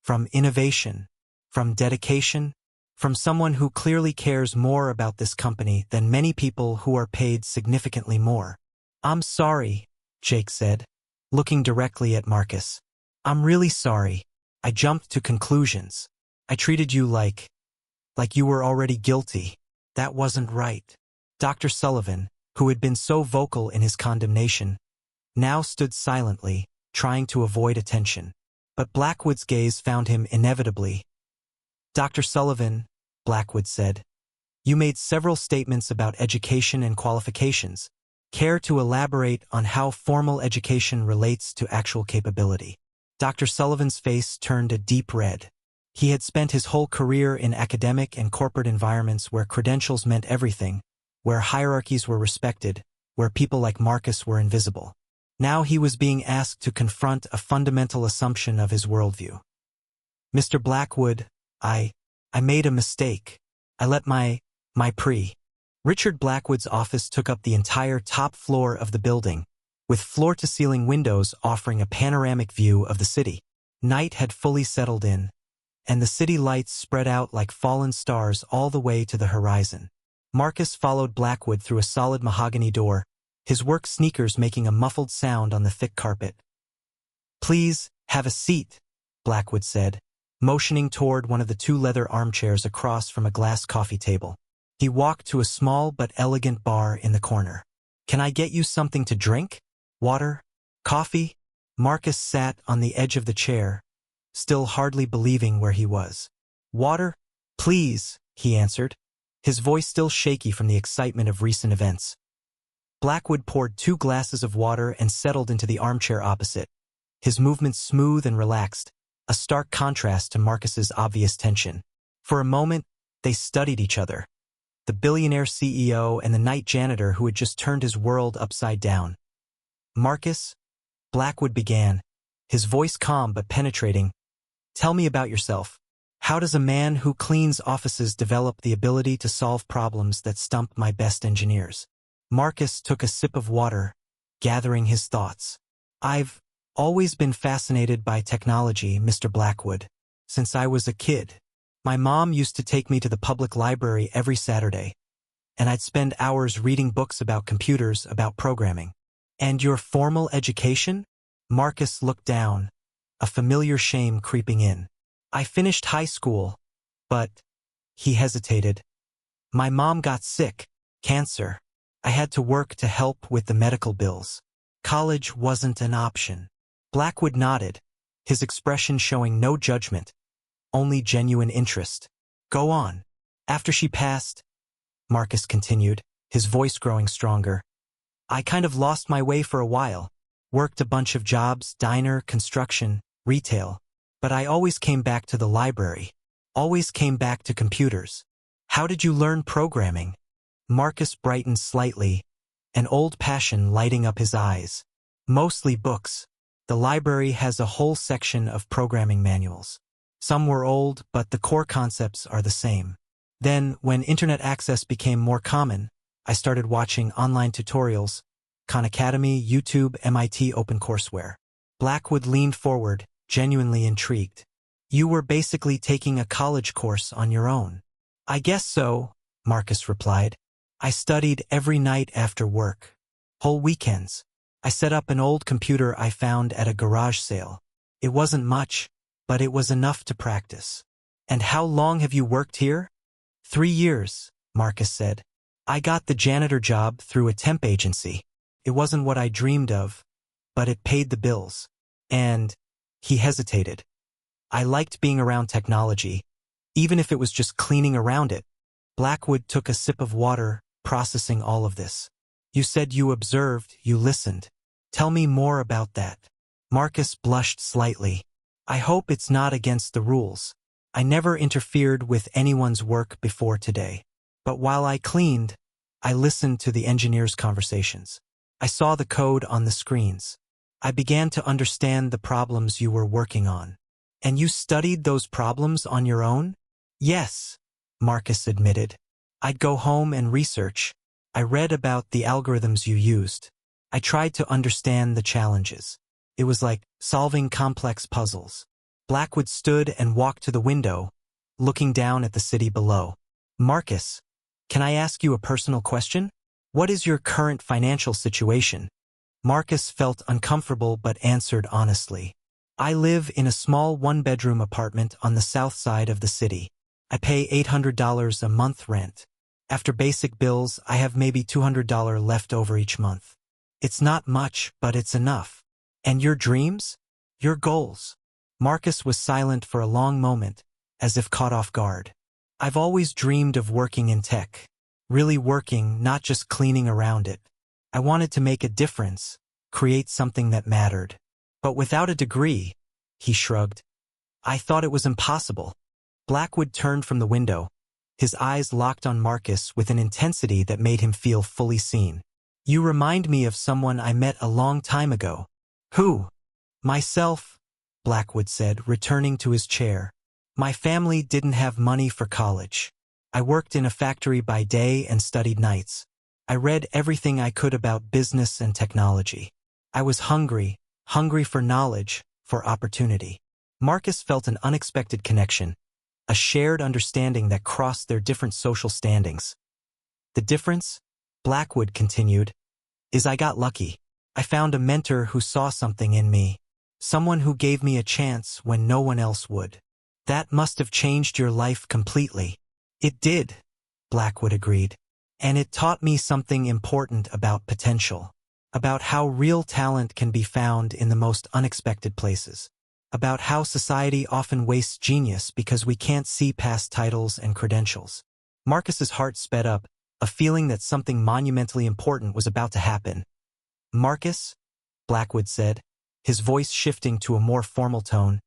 From innovation? From dedication? From someone who clearly cares more about this company than many people who are paid significantly more. I'm sorry, Jake said, looking directly at Marcus. I'm really sorry. I jumped to conclusions. I treated you like you were already guilty. That wasn't right. Dr. Sullivan, who had been so vocal in his condemnation, now stood silently, trying to avoid attention. But Blackwood's gaze found him inevitably. Dr. Sullivan, Blackwood said, you made several statements about education and qualifications. Care to elaborate on how formal education relates to actual capability? Dr. Sullivan's face turned a deep red. He had spent his whole career in academic and corporate environments where credentials meant everything, where hierarchies were respected, where people like Marcus were invisible. Now he was being asked to confront a fundamental assumption of his worldview. Mr. Blackwood, I made a mistake. I let my Richard Blackwood's office took up the entire top floor of the building, with floor-to-ceiling windows offering a panoramic view of the city. Night had fully settled in, and the city lights spread out like fallen stars all the way to the horizon. Marcus followed Blackwood through a solid mahogany door, his work sneakers making a muffled sound on the thick carpet. Please, have a seat, Blackwood said, motioning toward one of the two leather armchairs across from a glass coffee table. He walked to a small but elegant bar in the corner. Can I get you something to drink? Water? Coffee? Marcus sat on the edge of the chair, still hardly believing where he was. Water? Please, he answered, his voice still shaky from the excitement of recent events. Blackwood poured 2 glasses of water and settled into the armchair opposite, his movements smooth and relaxed, a stark contrast to Marcus's obvious tension. For a moment, they studied each other, the billionaire CEO and the night janitor who had just turned his world upside down. Marcus, Blackwood began, his voice calm but penetrating, tell me about yourself. How does a man who cleans offices develop the ability to solve problems that stump my best engineers? Marcus took a sip of water, gathering his thoughts. I've always been fascinated by technology, Mr. Blackwood, since I was a kid. My mom used to take me to the public library every Saturday, and I'd spend hours reading books about computers, about programming. And your formal education? Marcus looked down, a familiar shame creeping in. I finished high school, but— he hesitated. My mom got sick, cancer. I had to work to help with the medical bills. College wasn't an option. Blackwood nodded, his expression showing no judgment, only genuine interest. Go on. After she passed, Marcus continued, his voice growing stronger, I kind of lost my way for a while. Worked a bunch of jobs, diner, construction, retail. But I always came back to the library. Always came back to computers. How did you learn programming? Marcus brightened slightly, an old passion lighting up his eyes. Mostly books. The library has a whole section of programming manuals. Some were old, but the core concepts are the same. Then, when internet access became more common, I started watching online tutorials, Khan Academy, YouTube, MIT OpenCourseWare. Blackwood leaned forward, genuinely intrigued. You were basically taking a college course on your own. I guess so, Marcus replied. I studied every night after work. Whole weekends. I set up an old computer I found at a garage sale. It wasn't much, but it was enough to practice. And how long have you worked here? 3 years, Marcus said. I got the janitor job through a temp agency. It wasn't what I dreamed of, but it paid the bills. And he hesitated. I liked being around technology, even if it was just cleaning around it. Blackwood took a sip of water, processing all of this. You said you observed, you listened. Tell me more about that. Marcus blushed slightly. I hope it's not against the rules. I never interfered with anyone's work before today. But while I cleaned, I listened to the engineers' conversations. I saw the code on the screens. I began to understand the problems you were working on. And you studied those problems on your own? Yes, Marcus admitted. I'd go home and research. I read about the algorithms you used. I tried to understand the challenges. It was like solving complex puzzles. Blackwood stood and walked to the window, looking down at the city below. Marcus, can I ask you a personal question? What is your current financial situation? Marcus felt uncomfortable but answered honestly. I live in a small one-bedroom apartment on the south side of the city. I pay $800 a month rent. After basic bills, I have maybe $200 left over each month. It's not much, but it's enough. And your dreams? Your goals? Marcus was silent for a long moment, as if caught off guard. I've always dreamed of working in tech. Really working, not just cleaning around it. I wanted to make a difference, create something that mattered. But without a degree, he shrugged. I thought it was impossible. Blackwood turned from the window. His eyes locked on Marcus with an intensity that made him feel fully seen. You remind me of someone I met a long time ago. Who? Myself, Blackwood said, returning to his chair. My family didn't have money for college. I worked in a factory by day and studied nights. I read everything I could about business and technology. I was hungry for knowledge, for opportunity. Marcus felt an unexpected connection, a shared understanding that crossed their different social standings. The difference, Blackwood continued, is I got lucky. I found a mentor who saw something in me, someone who gave me a chance when no one else would. That must have changed your life completely. It did, Blackwood agreed. And it taught me something important about potential, about how real talent can be found in the most unexpected places, about how society often wastes genius because we can't see past titles and credentials. Marcus's heart sped up, a feeling that something monumentally important was about to happen. Marcus, Blackwood said, his voice shifting to a more formal tone,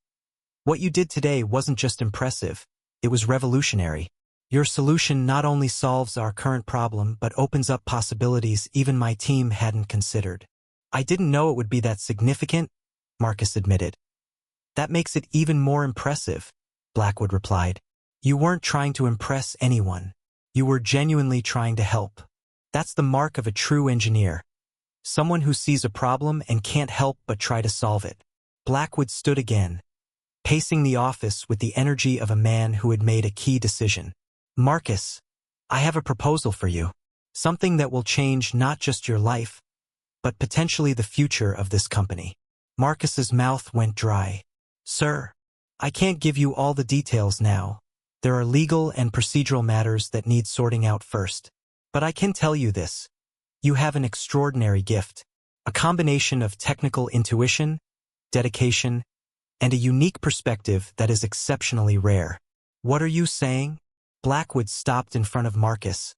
what you did today wasn't just impressive, it was revolutionary. Your solution not only solves our current problem but opens up possibilities even my team hadn't considered. I didn't know it would be that significant, Marcus admitted. That makes it even more impressive, Blackwood replied. You weren't trying to impress anyone. You were genuinely trying to help. That's the mark of a true engineer. Someone who sees a problem and can't help but try to solve it. Blackwood stood again, pacing the office with the energy of a man who had made a key decision. Marcus, I have a proposal for you. Something that will change not just your life, but potentially the future of this company. Marcus's mouth went dry. Sir, I can't give you all the details now. There are legal and procedural matters that need sorting out first. But I can tell you this. You have an extraordinary gift, a combination of technical intuition, dedication, and a unique perspective that is exceptionally rare. What are you saying? Blackwood stopped in front of Marcus,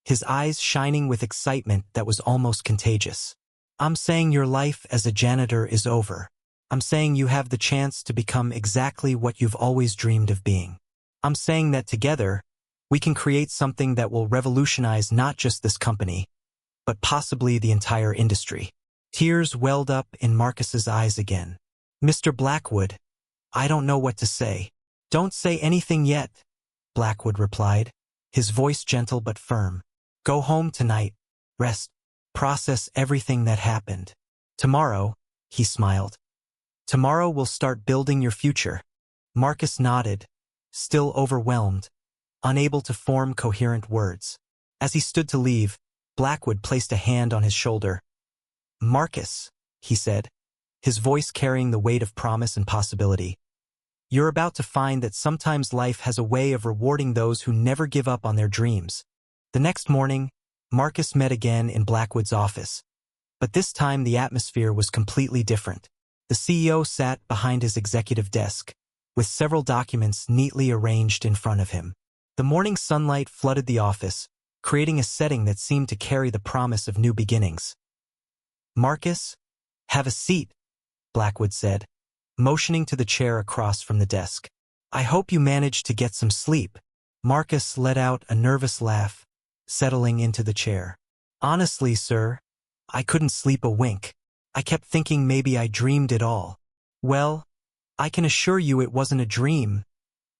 his eyes shining with excitement that was almost contagious. I'm saying your life as a janitor is over. I'm saying you have the chance to become exactly what you've always dreamed of being. I'm saying that together, we can create something that will revolutionize not just this company, but possibly the entire industry. Tears welled up in Marcus's eyes again. Mr. Blackwood, I don't know what to say. Don't say anything yet, Blackwood replied, his voice gentle but firm. Go home tonight, rest, process everything that happened. Tomorrow, he smiled. Tomorrow we'll start building your future. Marcus nodded, still overwhelmed, unable to form coherent words. As he stood to leave, Blackwood placed a hand on his shoulder. Marcus, he said, his voice carrying the weight of promise and possibility. You're about to find that sometimes life has a way of rewarding those who never give up on their dreams. The next morning, Marcus met again in Blackwood's office. But this time the atmosphere was completely different. The CEO sat behind his executive desk, with several documents neatly arranged in front of him. The morning sunlight flooded the office, creating a setting that seemed to carry the promise of new beginnings. Marcus, have a seat, Blackwood said, motioning to the chair across from the desk. I hope you managed to get some sleep. Marcus let out a nervous laugh, settling into the chair. Honestly, sir, I couldn't sleep a wink. I kept thinking maybe I dreamed it all. Well, I can assure you it wasn't a dream,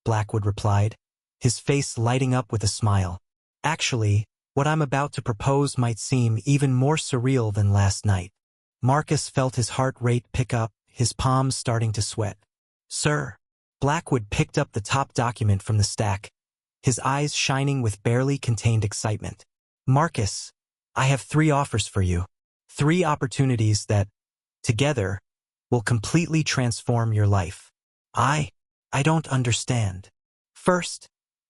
Blackwood replied, his face lighting up with a smile. Actually, what I'm about to propose might seem even more surreal than last night. Marcus felt his heart rate pick up, his palms starting to sweat. Sir, Blackwood picked up the top document from the stack, his eyes shining with barely contained excitement. Marcus, I have 3 offers for you. 3 opportunities that, together, will completely transform your life. I don't understand. First,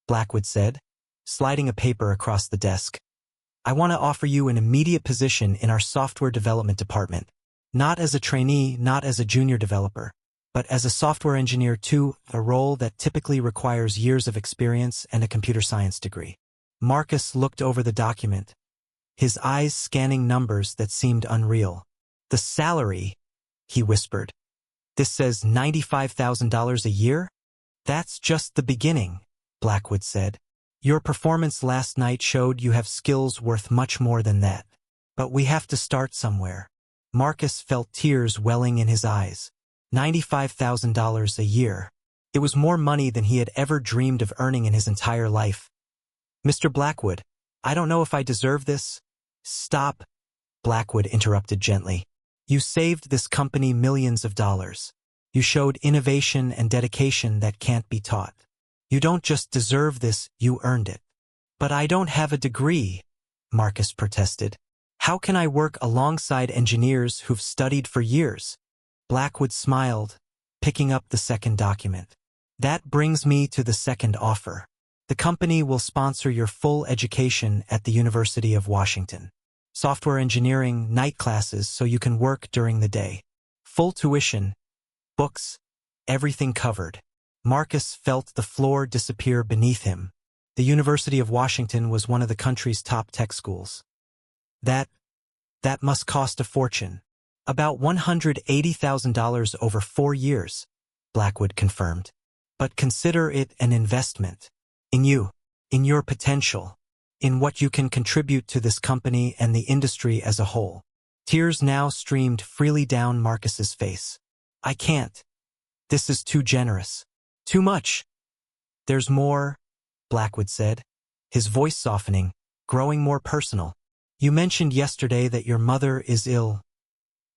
Blackwood said, sliding a paper across the desk. I want to offer you an immediate position in our software development department. Not as a trainee, not as a junior developer, but as a software engineer too, a role that typically requires years of experience and a computer science degree. Marcus looked over the document, his eyes scanning numbers that seemed unreal. The salary, he whispered. This says $95,000 a year? That's just the beginning, Blackwood said. Your performance last night showed you have skills worth much more than that. But we have to start somewhere. Marcus felt tears welling in his eyes. $95,000 a year. It was more money than he had ever dreamed of earning in his entire life. Mr. Blackwood, I don't know if I deserve this. Stop, Blackwood interrupted gently. You saved this company millions of dollars. You showed innovation and dedication that can't be taught. You don't just deserve this, you earned it. But I don't have a degree, Marcus protested. How can I work alongside engineers who've studied for years? Blackwood smiled, picking up the second document. That brings me to the second offer. The company will sponsor your full education at the University of Washington. Software engineering, night classes so you can work during the day. Full tuition, books, everything covered. Marcus felt the floor disappear beneath him. The University of Washington was one of the country's top tech schools. That must cost a fortune. About $180,000 over 4 years, Blackwood confirmed. But consider it an investment. In you, in your potential, in what you can contribute to this company and the industry as a whole. Tears now streamed freely down Marcus's face. I can't. This is too generous. Too much. There's more, Blackwood said, his voice softening, growing more personal. You mentioned yesterday that your mother is ill.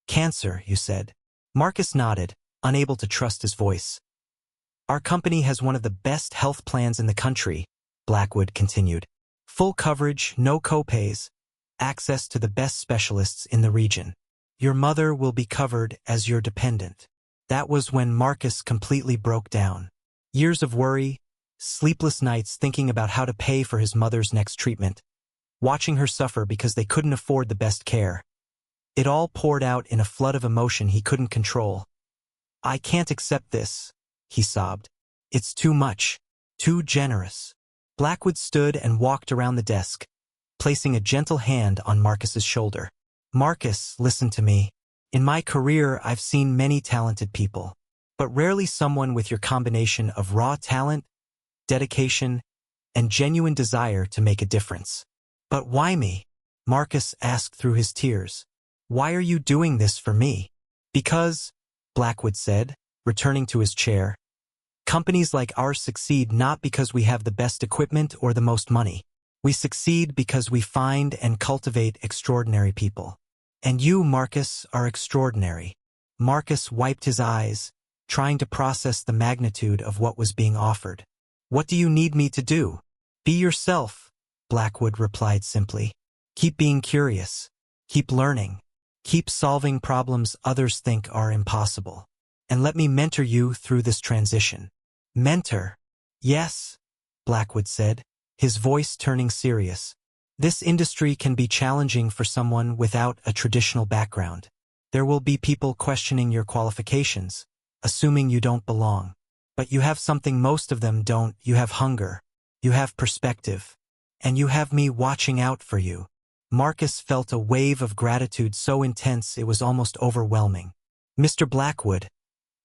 Cancer, you said. Marcus nodded, unable to trust his voice. Our company has one of the best health plans in the country, Blackwood continued. Full coverage, no copays, access to the best specialists in the region. Your mother will be covered as your dependent. That was when Marcus completely broke down. Years of worry, sleepless nights thinking about how to pay for his mother's next treatment, watching her suffer because they couldn't afford the best care. It all poured out in a flood of emotion he couldn't control. I can't accept this, he sobbed. It's too much, too generous. Blackwood stood and walked around the desk, placing a gentle hand on Marcus's shoulder. Marcus, listen to me. In my career, I've seen many talented people, but rarely someone with your combination of raw talent, dedication, and genuine desire to make a difference. But why me? Marcus asked through his tears. Why are you doing this for me? Because, Blackwood said, returning to his chair, companies like ours succeed not because we have the best equipment or the most money. We succeed because we find and cultivate extraordinary people. And you, Marcus, are extraordinary. Marcus wiped his eyes, trying to process the magnitude of what was being offered. What do you need me to do? Be yourself, Blackwood replied simply. Keep being curious. Keep learning. Keep solving problems others think are impossible. And let me mentor you through this transition. Mentor? Yes, Blackwood said, his voice turning serious. This industry can be challenging for someone without a traditional background. There will be people questioning your qualifications, assuming you don't belong. But you have something most of them don't. You have hunger. You have perspective. And you have me watching out for you. Marcus felt a wave of gratitude so intense it was almost overwhelming. Mr. Blackwood,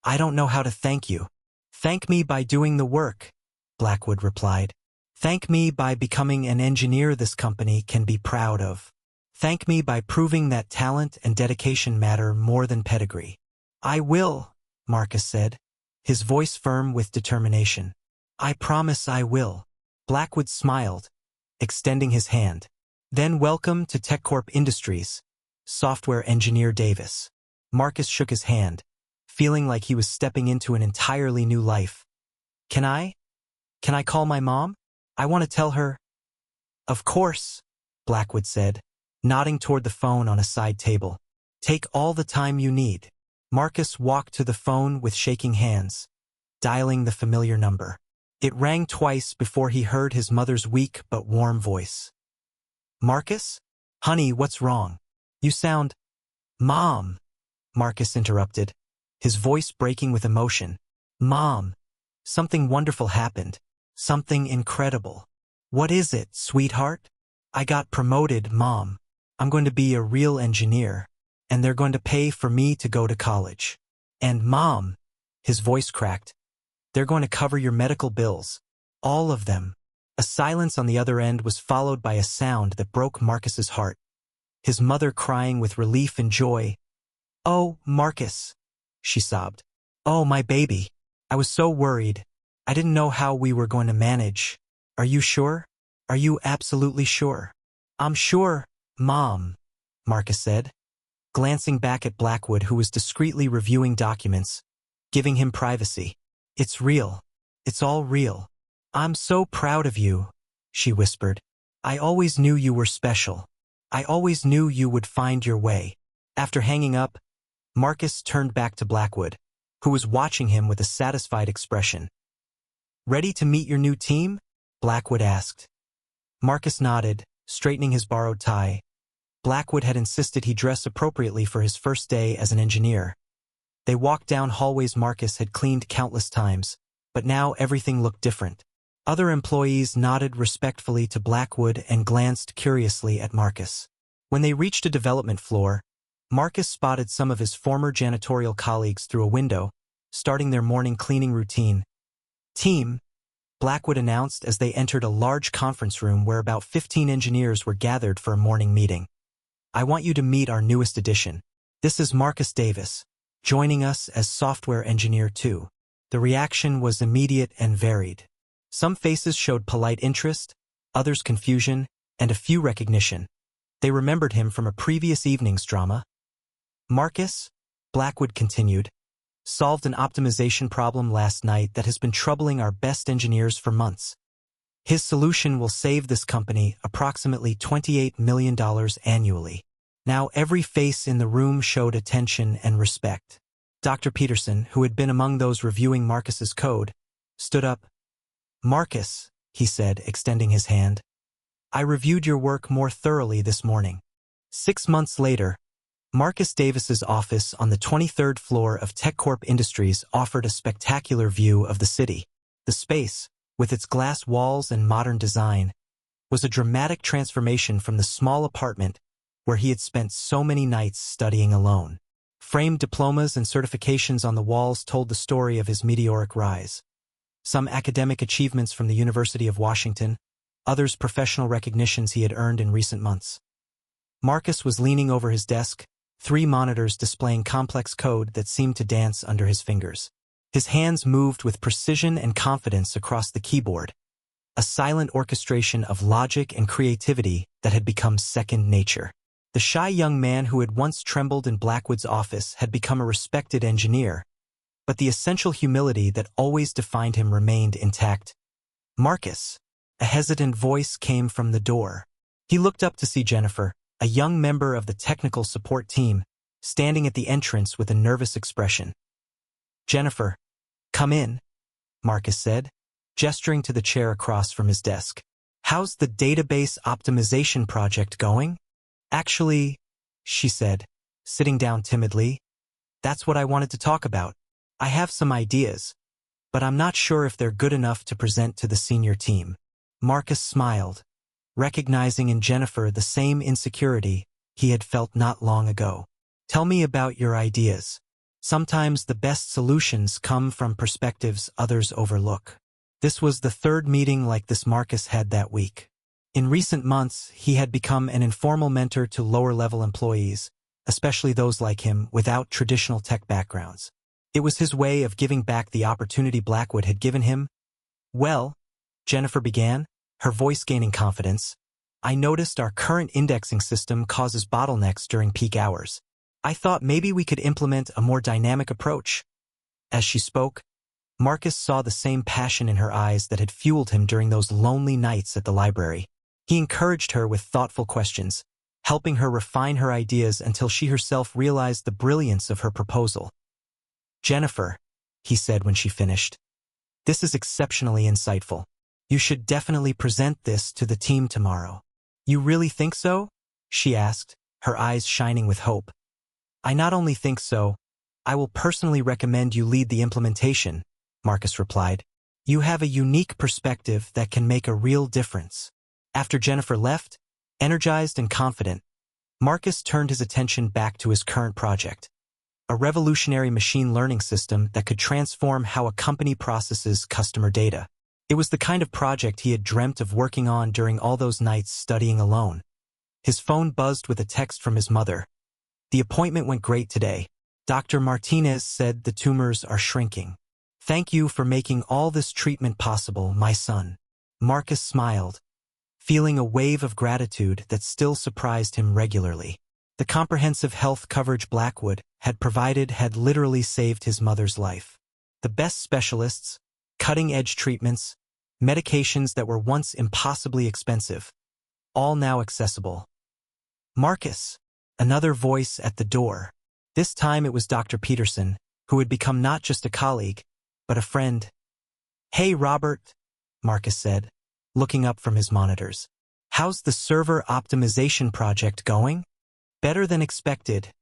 I don't know how to thank you. Thank me by doing the work, Blackwood replied. Thank me by becoming an engineer this company can be proud of. Thank me by proving that talent and dedication matter more than pedigree. I will, Marcus said, his voice firm with determination. I promise I will. Blackwood smiled, extending his hand. Then welcome to TechCorp Industries, software engineer Davis. Marcus shook his hand, feeling like he was stepping into an entirely new life. Can I call my mom? I want to tell her. Of course, Blackwood said, nodding toward the phone on a side table. Take all the time you need. Marcus walked to the phone with shaking hands, dialing the familiar number. It rang twice before he heard his mother's weak but warm voice. Marcus? Honey, what's wrong? You sound… Mom, Marcus interrupted, his voice breaking with emotion. Mom, something wonderful happened. Something incredible. What is it, sweetheart? I got promoted, Mom. I'm going to be a real engineer, and they're going to pay for me to go to college. And Mom, his voice cracked, they're going to cover your medical bills. All of them. A silence on the other end was followed by a sound that broke Marcus's heart. His mother crying with relief and joy. Oh, Marcus, she sobbed. Oh, my baby. I was so worried. I didn't know how we were going to manage. Are you sure? Are you absolutely sure? I'm sure, Mom, Marcus said, glancing back at Blackwood, who was discreetly reviewing documents, giving him privacy. It's real. It's all real. I'm so proud of you, she whispered. I always knew you were special. I always knew you would find your way. After hanging up, Marcus turned back to Blackwood, who was watching him with a satisfied expression. Ready to meet your new team? Blackwood asked. Marcus nodded, straightening his borrowed tie. Blackwood had insisted he dress appropriately for his first day as an engineer. They walked down hallways Marcus had cleaned countless times, but now everything looked different. Other employees nodded respectfully to Blackwood and glanced curiously at Marcus. When they reached a development floor, Marcus spotted some of his former janitorial colleagues through a window, starting their morning cleaning routine. Team, Blackwood announced as they entered a large conference room where about 15 engineers were gathered for a morning meeting. I want you to meet our newest addition. This is Marcus Davis, joining us as software engineer 2. The reaction was immediate and varied. Some faces showed polite interest, others confusion, and a few recognition. They remembered him from a previous evening's drama. Marcus, Blackwood continued, solved an optimization problem last night that has been troubling our best engineers for months. His solution will save this company approximately $28 million annually. Now every face in the room showed attention and respect. Dr. Peterson, who had been among those reviewing Marcus's code, stood up. Marcus, he said, extending his hand. I reviewed your work more thoroughly this morning. 6 months later, Marcus Davis's office on the 23rd floor of TechCorp Industries offered a spectacular view of the city. The space, with its glass walls and modern design, was a dramatic transformation from the small apartment where he had spent so many nights studying alone. Framed diplomas and certifications on the walls told the story of his meteoric rise. Some academic achievements from the University of Washington, others professional recognitions he had earned in recent months. Marcus was leaning over his desk, 3 monitors displaying complex code that seemed to dance under his fingers. His hands moved with precision and confidence across the keyboard, a silent orchestration of logic and creativity that had become second nature. The shy young man who had once trembled in Blackwood's office had become a respected engineer, but the essential humility that always defined him remained intact. "Marcus," a hesitant voice came from the door. He looked up to see Jennifer, a young member of the technical support team, standing at the entrance with a nervous expression. "Jennifer, come in," Marcus said, gesturing to the chair across from his desk. "How's the database optimization project going?" "Actually," she said, sitting down timidly, "that's what I wanted to talk about. I have some ideas, but I'm not sure if they're good enough to present to the senior team." Marcus smiled, recognizing in Jennifer the same insecurity he had felt not long ago. "Tell me about your ideas. Sometimes the best solutions come from perspectives others overlook." This was the 3rd meeting like this Marcus had that week. In recent months, he had become an informal mentor to lower-level employees, especially those like him without traditional tech backgrounds. It was his way of giving back the opportunity Blackwood had given him. "Well," Jennifer began, her voice gaining confidence, "I noticed our current indexing system causes bottlenecks during peak hours. I thought maybe we could implement a more dynamic approach." As she spoke, Marcus saw the same passion in her eyes that had fueled him during those lonely nights at the library. He encouraged her with thoughtful questions, helping her refine her ideas until she herself realized the brilliance of her proposal. "Jennifer," he said when she finished, "this is exceptionally insightful. You should definitely present this to the team tomorrow." "You really think so?" she asked, her eyes shining with hope. "I not only think so, I will personally recommend you lead the implementation," Marcus replied. "You have a unique perspective that can make a real difference." After Jennifer left, energized and confident, Marcus turned his attention back to his current project, a revolutionary machine learning system that could transform how a company processes customer data. It was the kind of project he had dreamt of working on during all those nights studying alone. His phone buzzed with a text from his mother. "The appointment went great today. Dr. Martinez said the tumors are shrinking. Thank you for making all this treatment possible, my son." Marcus smiled, feeling a wave of gratitude that still surprised him regularly. The comprehensive health coverage Blackwood had provided had literally saved his mother's life. The best specialists, cutting-edge treatments, medications that were once impossibly expensive, all now accessible. "Marcus," another voice at the door. This time it was Dr. Peterson, who had become not just a colleague, but a friend. "Hey, Robert," Marcus said, looking up from his monitors. "How's the server optimization project going?" "Better than expected,"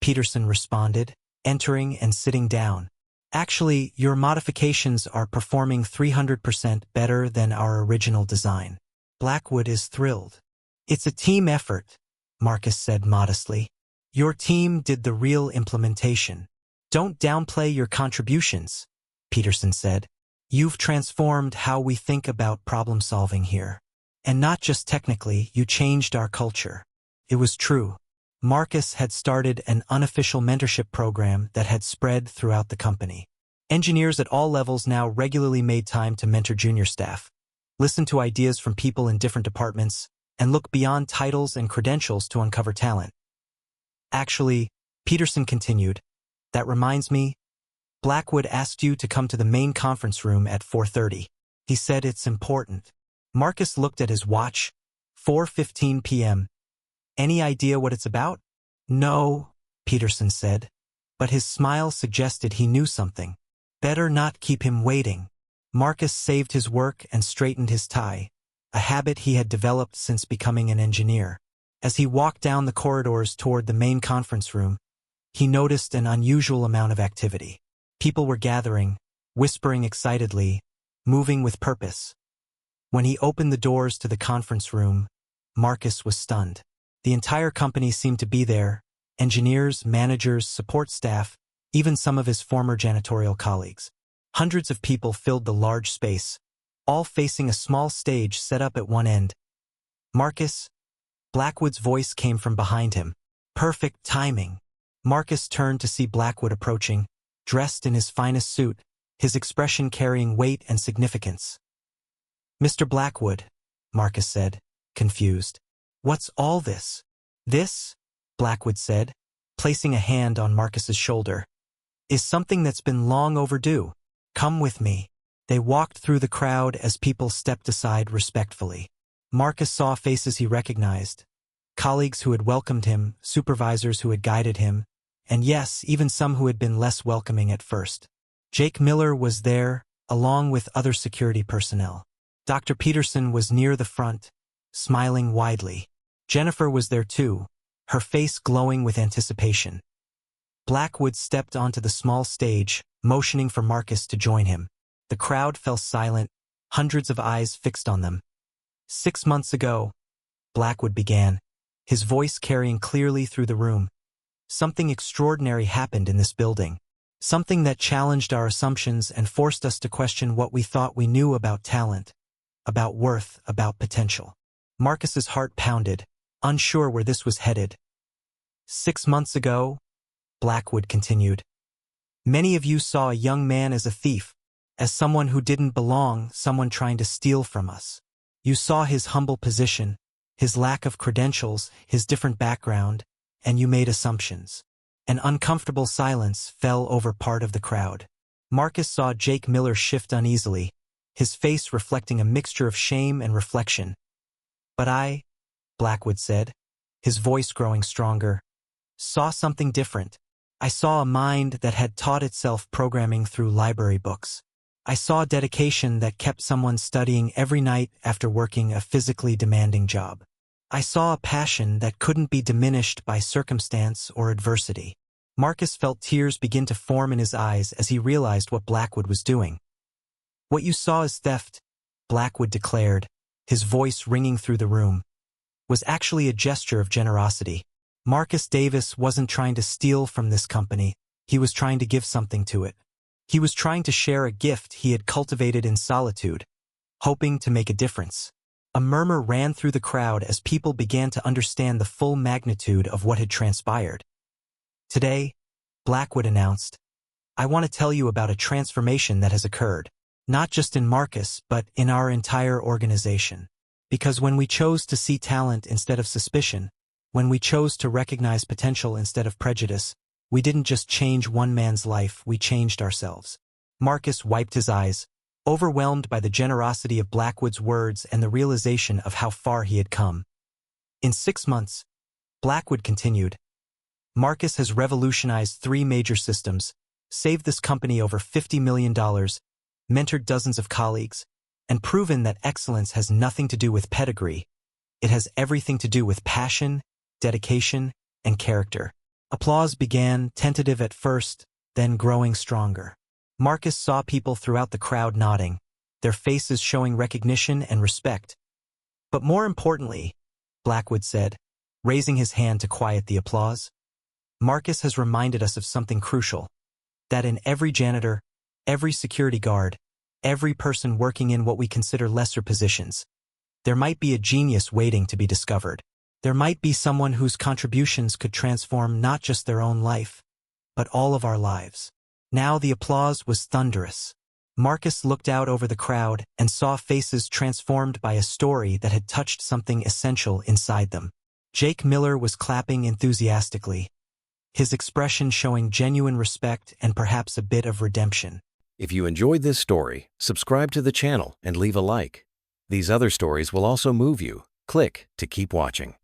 Peterson responded, entering and sitting down. "Actually, your modifications are performing 300% better than our original design." Blackwood is thrilled. "It's a team effort," Marcus said modestly. "Your team did the real implementation. Don't downplay your contributions," Peterson said. "You've transformed how we think about problem-solving here. And not just technically, you changed our culture." It was true. Marcus had started an unofficial mentorship program that had spread throughout the company. Engineers at all levels now regularly made time to mentor junior staff, listen to ideas from people in different departments, and look beyond titles and credentials to uncover talent. "Actually," Peterson continued, "that reminds me, Blackwood asked you to come to the main conference room at 4:30. He said it's important." Marcus looked at his watch. 4:15 p.m. "Any idea what it's about?" "No," Peterson said, but his smile suggested he knew something. Better not keep him waiting. Marcus saved his work and straightened his tie, a habit he had developed since becoming an engineer. As he walked down the corridors toward the main conference room, he noticed an unusual amount of activity. People were gathering, whispering excitedly, moving with purpose. When he opened the doors to the conference room, Marcus was stunned. The entire company seemed to be there, engineers, managers, support staff, even some of his former janitorial colleagues. Hundreds of people filled the large space, all facing a small stage set up at one end. "Marcus?" Blackwood's voice came from behind him. Perfect timing. Marcus turned to see Blackwood approaching, dressed in his finest suit, his expression carrying weight and significance. "Mr. Blackwood," Marcus said, confused. "What's all this?" "This," Blackwood said, placing a hand on Marcus's shoulder, "is something that's been long overdue. Come with me." They walked through the crowd as people stepped aside respectfully. Marcus saw faces he recognized, colleagues who had welcomed him, supervisors who had guided him, and yes, even some who had been less welcoming at first. Jake Miller was there, along with other security personnel. Dr. Peterson was near the front, smiling widely. Jennifer was there too, her face glowing with anticipation. Blackwood stepped onto the small stage, motioning for Marcus to join him. The crowd fell silent, hundreds of eyes fixed on them. 6 months ago, Blackwood began, his voice carrying clearly through the room. Something extraordinary happened in this building. Something that challenged our assumptions and forced us to question what we thought we knew about talent, about worth, about potential. Marcus's heart pounded, unsure where this was headed. 6 months ago, Blackwood continued, many of you saw a young man as a thief, as someone who didn't belong, someone trying to steal from us. You saw his humble position, his lack of credentials, his different background, and you made assumptions. An uncomfortable silence fell over part of the crowd. Marcus saw Jake Miller shift uneasily, his face reflecting a mixture of shame and reflection. But I, Blackwood said, his voice growing stronger, saw something different. I saw a mind that had taught itself programming through library books. I saw dedication that kept someone studying every night after working a physically demanding job. I saw a passion that couldn't be diminished by circumstance or adversity. Marcus felt tears begin to form in his eyes as he realized what Blackwood was doing. What you saw as theft, Blackwood declared, his voice ringing through the room, was actually a gesture of generosity. Marcus Davis wasn't trying to steal from this company, he was trying to give something to it. He was trying to share a gift he had cultivated in solitude, hoping to make a difference. A murmur ran through the crowd as people began to understand the full magnitude of what had transpired. Today, Blackwood announced, I want to tell you about a transformation that has occurred, not just in Marcus, but in our entire organization. Because when we chose to see talent instead of suspicion, when we chose to recognize potential instead of prejudice, we didn't just change one man's life, we changed ourselves. Marcus wiped his eyes, overwhelmed by the generosity of Blackwood's words and the realization of how far he had come. In 6 months, Blackwood continued, Marcus has revolutionized 3 major systems, saved this company over $50 million, mentored dozens of colleagues, and proven that excellence has nothing to do with pedigree. It has everything to do with passion, dedication, and character. Applause began, tentative at first, then growing stronger. Marcus saw people throughout the crowd nodding, their faces showing recognition and respect. But more importantly, Blackwood said, raising his hand to quiet the applause, Marcus has reminded us of something crucial, that in every janitor, every security guard, every person working in what we consider lesser positions, there might be a genius waiting to be discovered. There might be someone whose contributions could transform not just their own life, but all of our lives. Now the applause was thunderous. Marcus looked out over the crowd and saw faces transformed by a story that had touched something essential inside them. Jake Miller was clapping enthusiastically, his expression showing genuine respect and perhaps a bit of redemption. If you enjoyed this story, subscribe to the channel and leave a like. These other stories will also move you. Click to keep watching.